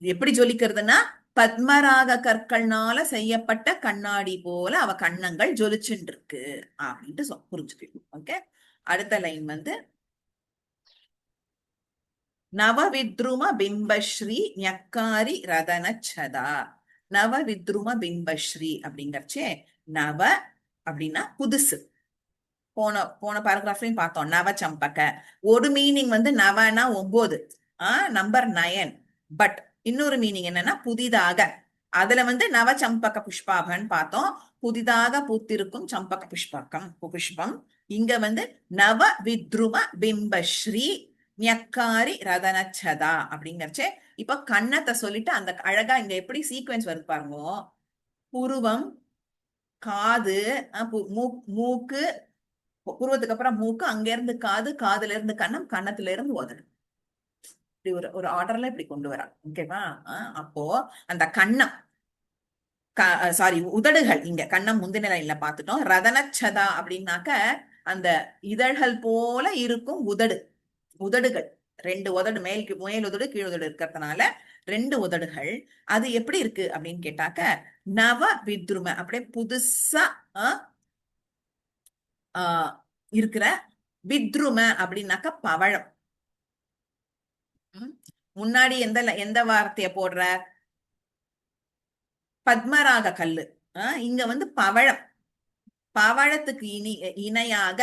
எப்படி ஜொலிக்கிறதுனா பத்மராக கற்கள்னால செய்யப்பட்ட கண்ணாடி போல அவ கண்ணங்கள் ஜொலிச்சுட்டு இருக்கு அப்படின்ட்டு புரிஞ்சுக்கணும். ஓகே, அடுத்த லைன் நவவித்ரும பிம்பஸ்ரீ ஞக்காரி ரதனச்சதா. நவவித்ரும பிம்பஸ்ரீ அப்படிங்கறச்சே நவ அப்படின்னா புதுசு. போன பாராகிராஃப்லயும் பார்த்தோம். நவ சம்பக ஒரு மீனிங் நவனா 9, நம்பர் 9. பட் இன்னொரு மீனிங் என்னன்னா புதிதாக. அதுல நவ சம்பக புஷ்பாகன்னு பார்த்தோம். புதிதாக பூத்திருக்கும் சம்பக புஷ்பம். இங்க நவ வித்ரும பிம்பஸ்ரீ ஞக்காரி ரதனச்சதா அப்படிங்கறச்சே இப்ப கண்ணத்தை சொல்லிட்டு அந்த அழகா இங்க எப்படி சீக்வென்ஸ் வருது பாருங்க. புருவம், காது, மூக்கு, புருவத்துக்கு அப்புறம் மூக்கு, அங்க இருந்து காது, காதுல இருந்து கண்ணம், கண்ணத்துல இருந்து உதடு. இப்படி ஒரு ஆர்டர்ல இப்படி கொண்டு வரா. ஓகேவா? அப்போ அந்த கண்ணம் சாரி உதடுகள். இங்க கண்ணம் முந்தின லைன்ல பாத்துட்டோம். ரதனச்சதா அப்படின்னாக்க அந்த இதழ்கள் போல இருக்கும் உதடுகள். 2 உதடு, மேல் உதடு கீழ் உதடு இருக்கிறதுனால 2 உதடுகள். அது எப்படி இருக்கு அப்படின்னு கேட்டாக்க நவ வித்ரும அப்படியே புதுசா இருக்கிற. வித்ரும அப்படின்னாக்க பவழம். முன்னாடி எந்த வார்த்தைய போடுற? பத்மராக கல்லு. இங்க பவழம். பவழத்துக்கு இணையாக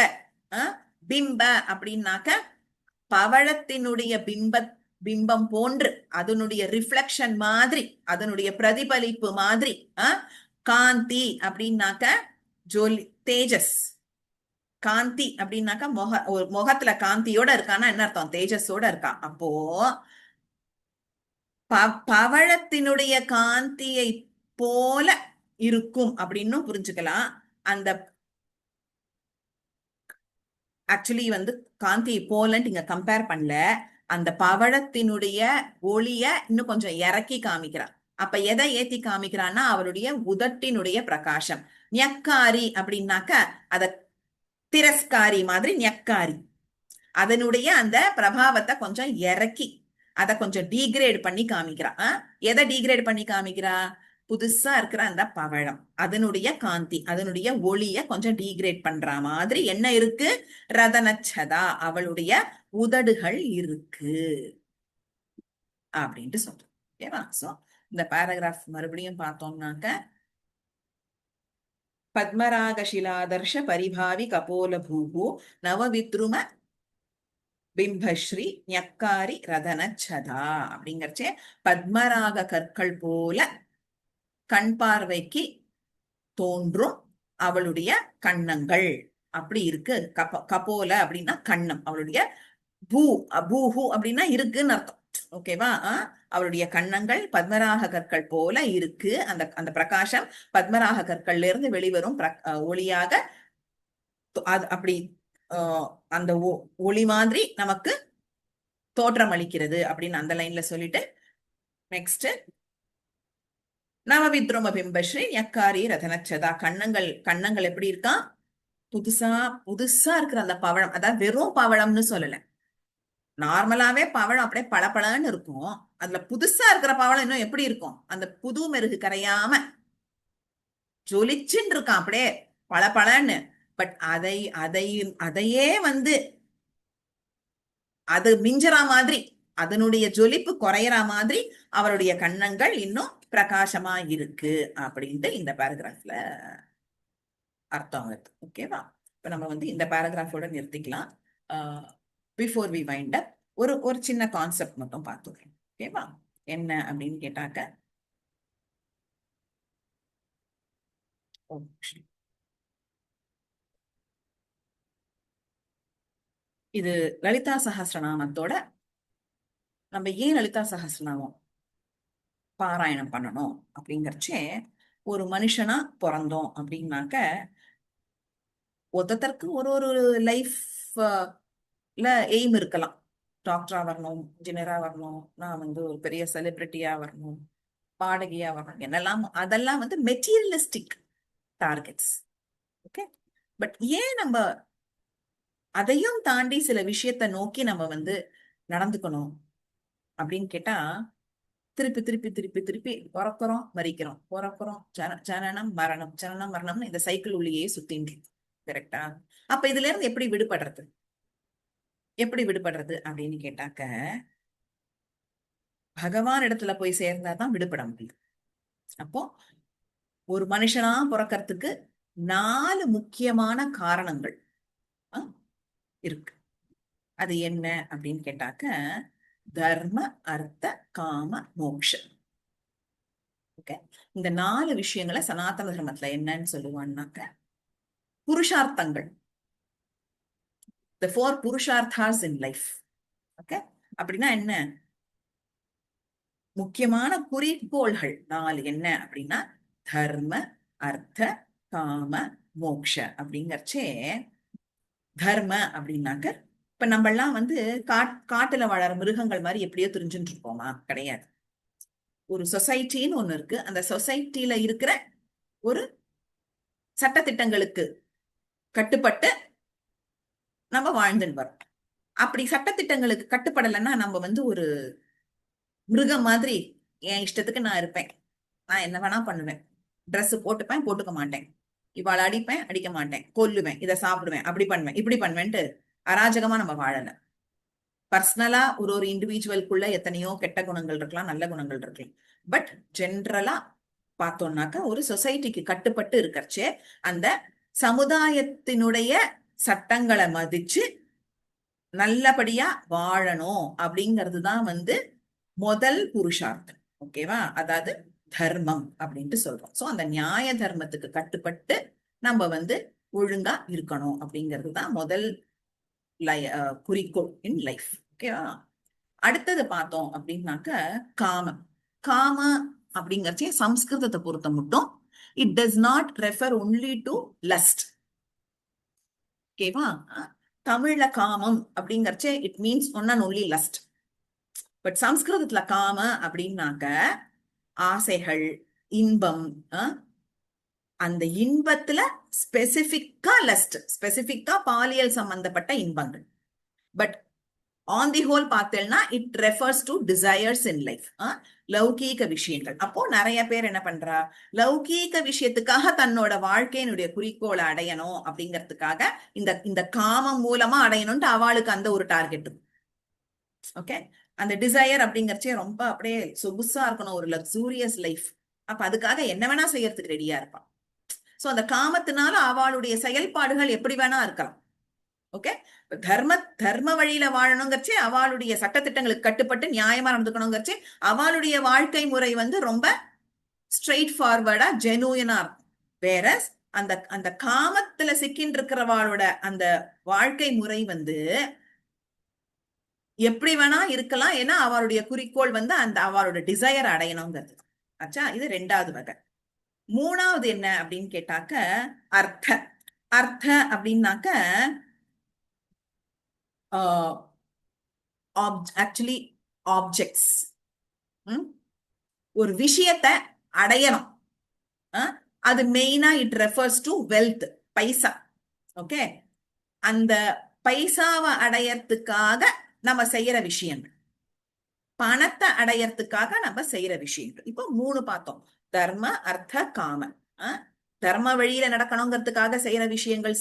பிம்ப அப்படின்னாக்க பவழத்தினுடைய பிம்பம் போன்று, அதனுடைய ரிஃப்ளெக்ஷன் மாதிரி, அதனுடைய பிரதிபலிப்பு மாதிரி. காந்தி அப்படின்னாக்க ஜோலி, தேஜஸ். காந்தி அப்படின்னாக்க முகத்துல காந்தியோட இருக்கான்னா என்ன அர்த்தம்? தேஜஸோட இருக்கா. அப்போ பவழத்தினுடைய காந்தியை போல இருக்கும் அப்படின்னு புரிஞ்சுக்கலாம். அந்த ஆக்சுவலி காந்தி போலன்ட்டு இங்க கம்பேர் பண்ணல. அந்த பவழத்தினுடைய ஒளிய இன்னும் கொஞ்சம் இறக்கி காமிக்கிறார். அப்ப எதை ஏத்தி காமிக்கிறான்னா அவருடைய உதட்டினுடைய பிரகாசம். ஞக்காரி அப்படின்னாக்க அத திரஸ்காரி மாதிரி ஞக்காரி. அதனுடைய அந்த பிரபாவத்தை கொஞ்சம் இறக்கி அதை கொஞ்சம் டீக்ரேட் பண்ணி காமிக்கிறா. எதை டீக்ரேட் பண்ணி காமிக்கிறா? புதுசா இருக்கிற அந்த பவழம், அதனுடைய காந்தி, அதனுடைய ஒளிய கொஞ்சம் டீக்ரேட் பண்ற மாதிரி என்ன இருக்கு? ரதனச்சதா, அவளுடைய உதடுகள் இருக்கு அப்படின்ட்டு சொல்றோம். ஓகேவா? சோ இந்த பேராகிராஃப் மறுபடியும் பார்த்தோம்னாக்க பத்மராக சிலாதர்ஷ பரிபாவி கபோல பூபு நவவித்ரும பிம்பஸ்ரீ ஞக்காரி ரதனச்சதா அப்படிங்கறச்சே பத்மராக கற்கள் போல கண் பார்வைக்கு தோன்றும் அவளுடைய கண்ணங்கள் அப்படி இருக்கு. கபோல அப்படின்னா கண்ணம். அவளுடைய பூஹு அப்படின்னா இருக்குன்னு அர்த்தம். ஓகேவா? அவளுடைய கண்ணங்கள் பத்மராக கற்கள் போல இருக்கு. அந்த பிரகாசம் பத்மராக கற்கள்ல இருந்து வெளிவரும் ஒளியாக அப்படி அந்த ஒளி மாதிரி நமக்கு தோற்றம் அளிக்கிறது அப்படின்னு அந்த லைன்ல சொல்லிட்டு நெக்ஸ்ட் நவவித்ரும பிம்பஸ்ரீ ஞக்காரி ரதனச்சதா. கண்ணங்கள் எப்படி இருக்கா? புதுசா இருக்கிற அந்த பவழம். அதாவது வெறும் பவழம்னு சொல்லல. நார்மலாவே பவழம் அப்படியே பளபளன்னு இருக்கும். அதுல புதுசா இருக்கிற பவழம் இன்னும் எப்படி இருக்கும்? அந்த புது மெருகு கரையாம ஜொலிச்சுன்னு இருக்கான் அப்படியே பளபளன்னு. பட் அதையே அது மிஞ்சற மாதிரி அதனுடைய ஜொலிப்பு குறையற மாதிரி அவருடைய கண்ணங்கள் இன்னும் பிரகாசமா இருக்கு அப்படின்ட்டு இந்த பேராகிராஃப்ல அர்த்தம் வருது. ஓகேவா? இப்ப நம்ம வந்து இந்த பேராகிராஃபோட நிறுத்திக்கலாம். பிஃபோர் வி வைண்ட் அப் ஒரு ஒரு சின்ன கான்செப்ட் மட்டும் பார்த்துக்கிறோம். ஓகேவா? என்ன அப்படின்னு கேட்டாக்க, இது லலிதா சஹஸ்ரநாமத்தோட நம்ம ஏன் லலிதா சஹஸ்ரநாமம் பாராயணம் பண்ணணும் அப்படிங்கறச்சே, ஒரு மனுஷனா பிறந்தோம் அப்படின்னாக்க ஒருத்தருக்கு ஒரு ஒரு லைஃப்ல எய்ம் இருக்கலாம். டாக்டரா வரணும், இன்ஜினியரா வரணும், நான் வந்து ஒரு பெரிய செலிபிரிட்டியா வரணும், பாடகியா வரணும், என்னெல்லாம் அதெல்லாம் வந்து மெட்டீரியலிஸ்டிக் டார்கெட்ஸ். ஓகே, பட் ஏன் நம்ம அதையும் தாண்டி சில விஷயத்த நோக்கி நம்ம வந்து நடந்துக்கணும் அப்படின்னு கேட்டா, திருப்பி திருப்பி திருப்பி திருப்பி பிறக்கிறோம் மறிக்கிறோம், பிறக்கிறோம், ஜனனம் மரணம், ஜனனம் மரணம்னு இந்த சைக்கிள் உள்ளேயே சுத்தின்னு. கரெக்டா? அப்ப இதுல இருந்து எப்படி விடுபடுறது, எப்படி விடுபடுறது அப்படின்னு கேட்டாக்க, பகவான் இடத்துல போய் சேர்ந்தாதான் விடுபட முடியும். அப்போ ஒரு மனுஷனா பிறக்கிறதுக்கு 4 முக்கியமான காரணங்கள் இருக்கு. அது என்ன அப்படின்னு கேட்டாக்க, தர்ம, அர்த்த, காம, மோக்ஷ. ஓகே, இந்த 4 விஷயங்களை சனாதன தர்மத்துல என்னன்னு சொல்லுவான்னாக்க புருஷார்த்தங்கள். The 4 புருஷார்த்தாஸ் in life. ஓகே, அப்படின்னா என்ன? முக்கியமான குறிக்கோள்கள் 4 என்ன அப்படின்னா தர்ம, அர்த்த, காம, மோக்ஷ. அப்படிங்கறச்சே தர்ம அப்படின்னாக்க, இப்ப நம்ம எல்லாம் வந்து காட்டுல வாழற மிருகங்கள் மாதிரி எப்படியோ தெரிஞ்சுட்டு இருப்போமா? கிடையாது. ஒரு சொசைட்டின்னு ஒண்ணு இருக்கு. அந்த சொசைட்டில இருக்கிற ஒரு சட்டத்திட்டங்களுக்கு கட்டுப்பட்டு நம்ம வாழ்ந்துன்னு வரோம். அப்படி சட்டத்திட்டங்களுக்கு கட்டுப்படலைன்னா நம்ம வந்து ஒரு மிருகம் மாதிரி என் இஷ்டத்துக்கு நான் இருப்பேன், நான் என்ன வேணா பண்ணுவேன், ட்ரெஸ் போட்டுப்பேன், போட்டுக்க மாட்டேன், இவாள அடிப்பேன், அடிக்க மாட்டேன், கொல்லுவேன், இதை சாப்பிடுவேன், அப்படி பண்ணுவேன், இப்படி பண்ணுவேன்ட்டு அராஜகமா நம்ம வாழல. பர்சனலா ஒரு ஒரு இண்டிவிஜுவலுக்குள்ள எத்தனையோ கெட்ட குணங்கள் இருக்கலாம், நல்ல குணங்கள் இருக்கலாம். பட் ஜென்ரலா பார்த்தோம்னாக்க ஒரு சொசைட்டிக்கு கட்டுப்பட்டு இருக்கறச்சே அந்த சமுதாயத்தினுடைய சட்டங்களை மதிச்சு நல்லபடியா வாழணும் அப்படிங்கிறது தான் வந்து முதல் புருஷார்த்தம். ஓகேவா? அதாவது தர்மம் அப்படின்ட்டு சொல்றோம். சோ அந்த நியாய தர்மத்துக்கு கட்டுப்பட்டு நம்ம வந்து ஒழுங்கா இருக்கணும் அப்படிங்கிறது தான் முதல் குறிக்கோள் இன் லைஃப். ஓகேவா? அடுத்தது பார்த்தோம் அப்படின்னாக்க காமம். காம அப்படிங்கறச்சே சம்ஸ்கிருதத்தை பொறுத்த மட்டும் it does not refer only to lust. ஓகேவா? தமிழ்ல காமம் அப்படிங்கறச்சே it means one and only lust. But சம்ஸ்கிருதத்துல காம அப்படின்னாக்க ஆசைகள், இன்பம், அந்த இன்பத்துல ஸ்பெசிபிக்கா லஸ்ட், ஸ்பெசிபிக்கா பாலியல் சம்பந்தப்பட்ட இன்பங்கள். பட் ஆன் தி ஹோல் பார்த்தேன்னா it refers to desires in life, லௌகீக விஷயங்கள். அப்போ நிறைய பேர் என்ன பண்றா, லௌகீக விஷயத்துக்காக தன்னோட வாழ்க்கையினுடைய குறிக்கோளை அடையணும் அப்படிங்கிறதுக்காக இந்த காமம் மூலமா அடையணும்ட்டு அவளுக்கு அந்த ஒரு டார்கெட். ஓகே, அந்த டிசையர் அப்படிங்கறச்சே ரொம்ப அப்படியே சொகுசா இருக்கணும், ஒரு லக்ஸூரியஸ் லைஃப். அப்ப அதுக்காக என்ன வேணா செய்யறதுக்கு ரெடியா இருப்பான். சோ அந்த காமத்தினால அவளுடைய செயல்பாடுகள் எப்படி வேணா இருக்கலாம். ஓகே, தர்ம வழியில வாழணுங்கிறச்சே அவளுடைய சட்டத்திட்டங்களுக்கு கட்டுப்பட்டு நியாயமா நடந்துக்கணுங்கிறச்சே அவளுடைய வாழ்க்கை முறை வந்து ரொம்ப ஸ்ட்ரெயிட் ஃபார்வர்டா ஜெனுயினா இருக்கும். வேற அந்த காமத்துல சிக்கின் இருக்கிறவாளோட அந்த வாழ்க்கை முறை வந்து எப்படி வேணா இருக்கலாம். ஏன்னா அவளுடைய குறிக்கோள் வந்து அந்த அவளோட டிசையர் அடையணுங்கிறது. ஆச்சா, இது 2வது வகை. 3வது என்ன அப்படின்னு கேட்டாக்க அர்த்த. அர்த்த அப்படின்னாக்க ஆக்சுவலி ஆப்ஜெக்ட்ஸ். ஒரு விஷயத்தை அடையணும். அது மெயினா it refers to wealth, paisa. Okay, அந்த பைசாவை அடையறதுக்காக நம்ம செய்யற விஷயங்கள், பணத்தை அடையறதுக்காக நம்ம செய்யற விஷயங்கள். இப்போ 3 பார்த்தோம், தர்ம, அர்த்த, காம. தர்ம வழியில நடக்கணுங்கிறதுக்காக செய்யற விஷயங்கள்,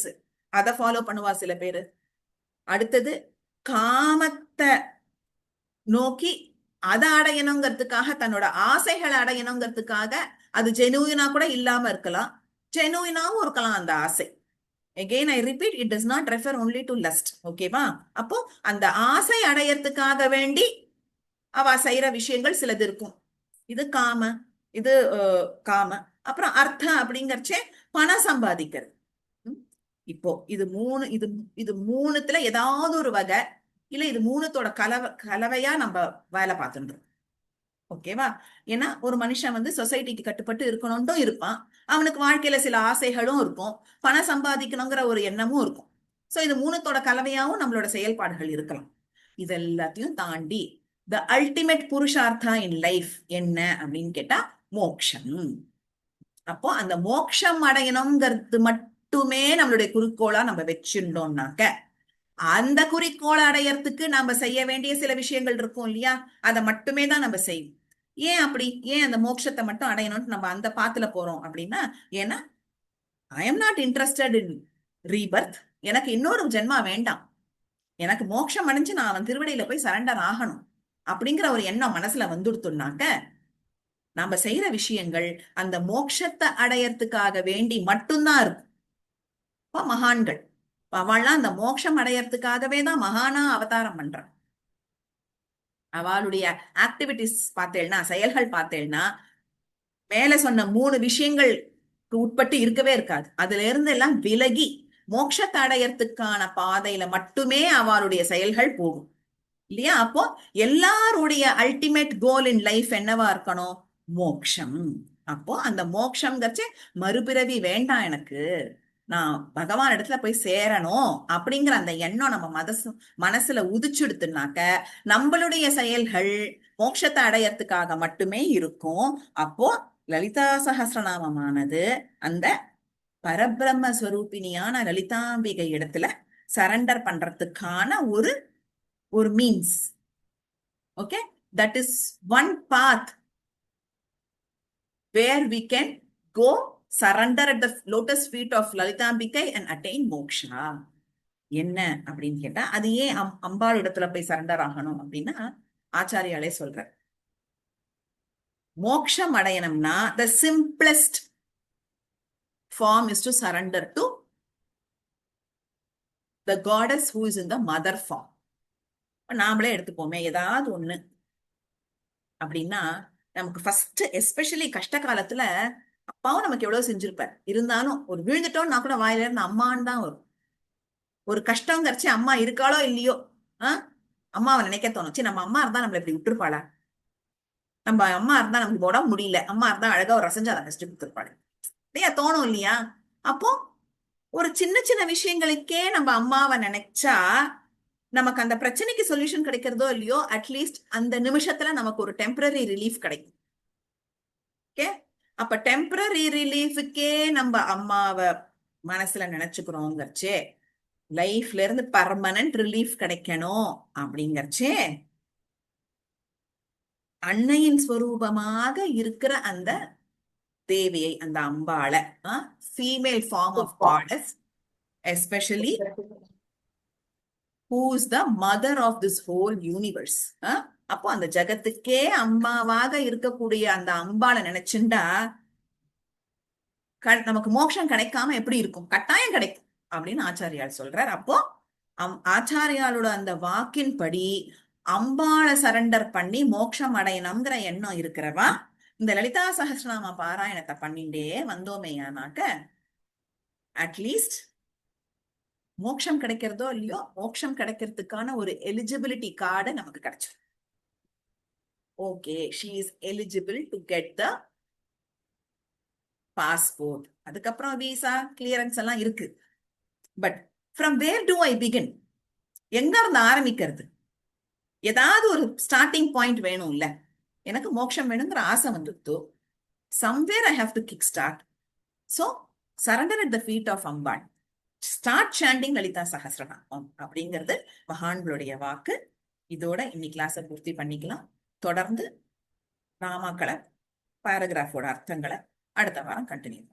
அதை ஃபாலோ பண்ணுவா சில பேரு. அடுத்தது காமத்தை நோக்கி அதை அடையணுங்கிறதுக்காக, தன்னோட ஆசைகளை அடையணுங்கிறதுக்காக, அது ஜெனுவினா கூட இல்லாம இருக்கலாம், ஜெனுவினாவும் இருக்கலாம் அந்த ஆசை. Again, I repeat, it does not refer only to lust. ஓகேவா? அப்போ அந்த ஆசை அடையறதுக்காக வேண்டி அவ செய்யற விஷயங்கள் சிலது இருக்கும். இது காம, இது காம. அப்புறம் அர்த்த அப்படிங்கறச்சே பணம் சம்பாதிக்கிறது. இப்போ இது மூணுத்துல ஏதாவது ஒரு வகை, இல்ல இது மூணுத்தோட கலவையா நம்ம வேலை பார்த்துன்றோம். ஓகேவா? ஏன்னா ஒரு மனுஷன் வந்து சொசைட்டிக்கு கட்டுப்பட்டு இருக்கணும்னு இருப்பான், அவனுக்கு வாழ்க்கையில சில ஆசைகளும் இருக்கும், பணம் சம்பாதிக்கணுங்கிற ஒரு எண்ணமும் இருக்கும். சோ இது மூணுத்தோட கலவையாவும் நம்மளோட செயல்பாடுகள் இருக்கலாம். இது எல்லாத்தையும் தாண்டி the ultimate Purushartha in life என்ன அப்படின்னு கேட்டா மோக்ஷம். அப்போ அந்த மோக்ஷம் அடையணுங்கிறது மட்டுமே நம்மளுடைய குறிக்கோளா நம்ம வச்சிருந்தோம்னாக்க, அந்த குறிக்கோளை அடையறதுக்கு நாம செய்ய வேண்டிய சில விஷயங்கள் இருக்கும் இல்லையா, அதை மட்டுமே தான் நம்ம செய்வோம். ஏன் அப்படி? ஏன் அந்த மோட்சத்தை மட்டும் அடையணும்னு நம்ம அந்த பாத்துல போறோம் அப்படின்னா, ஏன்னா I am not interested in Rebirth. எனக்கு இன்னொரு ஜென்மா வேண்டாம், எனக்கு மோட்சம் அடைஞ்சு நான் அவன் திருவடியில போய் சரண்டர் ஆகணும் அப்படிங்கிற ஒரு எண்ணம் மனசுல வந்துடுத்துனாக்க, நாம செய்யற விஷயங்கள் அந்த மோட்சத்தை அடையறதுக்காக வேண்டி மட்டும்தான் இருக்கும். இப்ப மகான்கள் அவள்லாம் அந்த மோட்சம் அடையறதுக்காகவே தான் மகானா அவதாரம் பண்றான். அவளுடைய ஆக்டிவிட்டிஸ் பார்த்தேன்னா, செயல்கள் பார்த்தேன்னா, மேல சொன்ன 3 விஷயங்கள் உட்பட்டு இருக்கவே இருக்காது. அதுல இருந்து எல்லாம் விலகி மோட்சத்தை அடையறதுக்கான பாதையில மட்டுமே அவளுடைய செயல்கள் போகும் இல்லையா? அப்போ எல்லாருடைய அல்டிமேட் கோல் இன் லைஃப் என்னவா இருக்கணும்? மோட்சம். அப்போ அந்த மோட்சம்ங்கிறச்சு மறுபிறவி வேண்டாம், எனக்கு நான் பகவான் இடத்துல போய் சேரணும் அப்படிங்கிற அந்த எண்ணம் நம்ம மனசுல உதிச்சுடுத்துனாக்க, நம்மளுடைய செயல்கள் மோட்சத்தை அடையறதுக்காக மட்டுமே இருக்கும். அப்போ லலிதா சஹஸ்ரநாமமானது அந்த பரபிரம்ம ஸ்வரூபிணியான லலிதாம்பிகை இடத்துல சரண்டர் பண்றதுக்கான ஒரு means. Okay, that is one path where we can go surrender at the lotus feet of Lalitambikai and attain moksha. என்ன அப்படின்னு கேட்டா, அது ஏன் அம்பாள் இடத்துல போய் சரண்டர் ஆகணும் அப்படின்னா, ஆச்சாரியாலே சொல்ற, மோக்ஷம் அடையணும்னா the simplest form is to surrender to the goddess who is in the mother form. நாமளே எடுத்துப்போமே, ஏதாவது ஒண்ணு அப்படின்னா நமக்கு ஃபர்ஸ்ட் எஸ்பெஷலி கஷ்ட காலத்துல அப்பாவும் நமக்கு எவ்வளவு செஞ்சிருப்பார், இருந்தாலும் ஒரு விழுந்துட்டோம்னா கூட வாயில இருந்து அம்மான்னு தான் வரும். ஒரு கஷ்டம் கரைச்சி அம்மா இருக்காளோ இல்லையோ, அம்மாவை நினைக்க தோணுச்சு. நம்ம அம்மா இருந்தா நம்மள இப்படி விட்டுருப்பாளா? நம்ம அம்மா இருந்தா நமக்கு உடம்பு முடியல, அம்மா இருந்தா அழகா ஒரு ரசஞ்சாத கஷ்டம் கொடுத்துருப்பாளு இல்லையா? தோணும் இல்லையா? அப்போ ஒரு சின்ன சின்ன விஷயங்களுக்கே நம்ம அம்மாவை நினைச்சா நமக்கு அந்த பிரச்சனைக்கு சொல்யூஷன் கிடைக்கிறதோ இல்லையோ, அட்லீஸ்ட் அந்த நிமிஷத்துல நமக்கு ஒரு டெம்பரரி ரிலீஃப் கிடைக்கும். ஓகே, அப்ப டெம்பரரி ரிலீஃபுக்கே நம்ம அம்மாவை மனசுல நினைச்சுக்கிறோங்கிறச்சே, லைஃப்ல இருந்து பர்மனன்ட் ரிலீஃப் கிடைக்கணும் அப்படிங்கறச்சே, அன்னையின் ஸ்வரூபமாக இருக்கிற அந்த தேவியை, அந்த அம்பாளை, female form of gods, especially who is the mother of this whole universe. அப்போ அந்த ஜகத்துக்கே அம்மாவாக இருக்கக்கூடிய அந்த அம்பாளை நினைச்சுண்டா நமக்கு மோட்சம் கிடைக்காம எப்படி இருக்கும்? கட்டாயம் கிடைக்கும் அப்படின்னு ஆச்சாரியால் சொல்றார். அப்போ ஆச்சாரியாலோட அந்த வாக்கின்படி அம்பாளை சரண்டர் பண்ணி மோட்சம் அடையணுங்கிற எண்ணம் இருக்கிறவா இந்த லலிதா சஹஸ்ரநாம பாராயணத்தை பண்ணிட்டே வந்தோமேயானாக்க, அட்லீஸ்ட் மோட்சம் கிடைக்கிறதோ இல்லையோ, மோட்சம் கிடைக்கிறதுக்கான ஒரு எலிஜிபிலிட்டி கார்டு நமக்கு கிடைச்சிடும். Okay, she is eligible to get the passport. அதுக்கப்புறம் விசா கிளியரன்ஸ் எல்லாம் இருக்கு. But from where do I begin? எங்க இருந்து ஆரம்பிக்கிறது? ஏதாவது ஒரு ஸ்டார்டிங் பாயிண்ட் வேணும் இல்ல? எனக்கு மோட்சம் வேணுங்கிற ஆசை வந்துட்டு, somewhere I have to kick start. So surrender at the feet of Ambal, start sanding Lalitha Sahasranamam அப்படிங்கிறது மகான்களுடைய வாக்கு. இதோட இன்னைக்கு கிளாஸை பூர்த்தி பண்ணிக்கலாம். தொடர்ந்து நாமாக்களை, பாராகிராஃபோட அர்த்தங்களை அடுத்த வாரம் கண்டினியூ.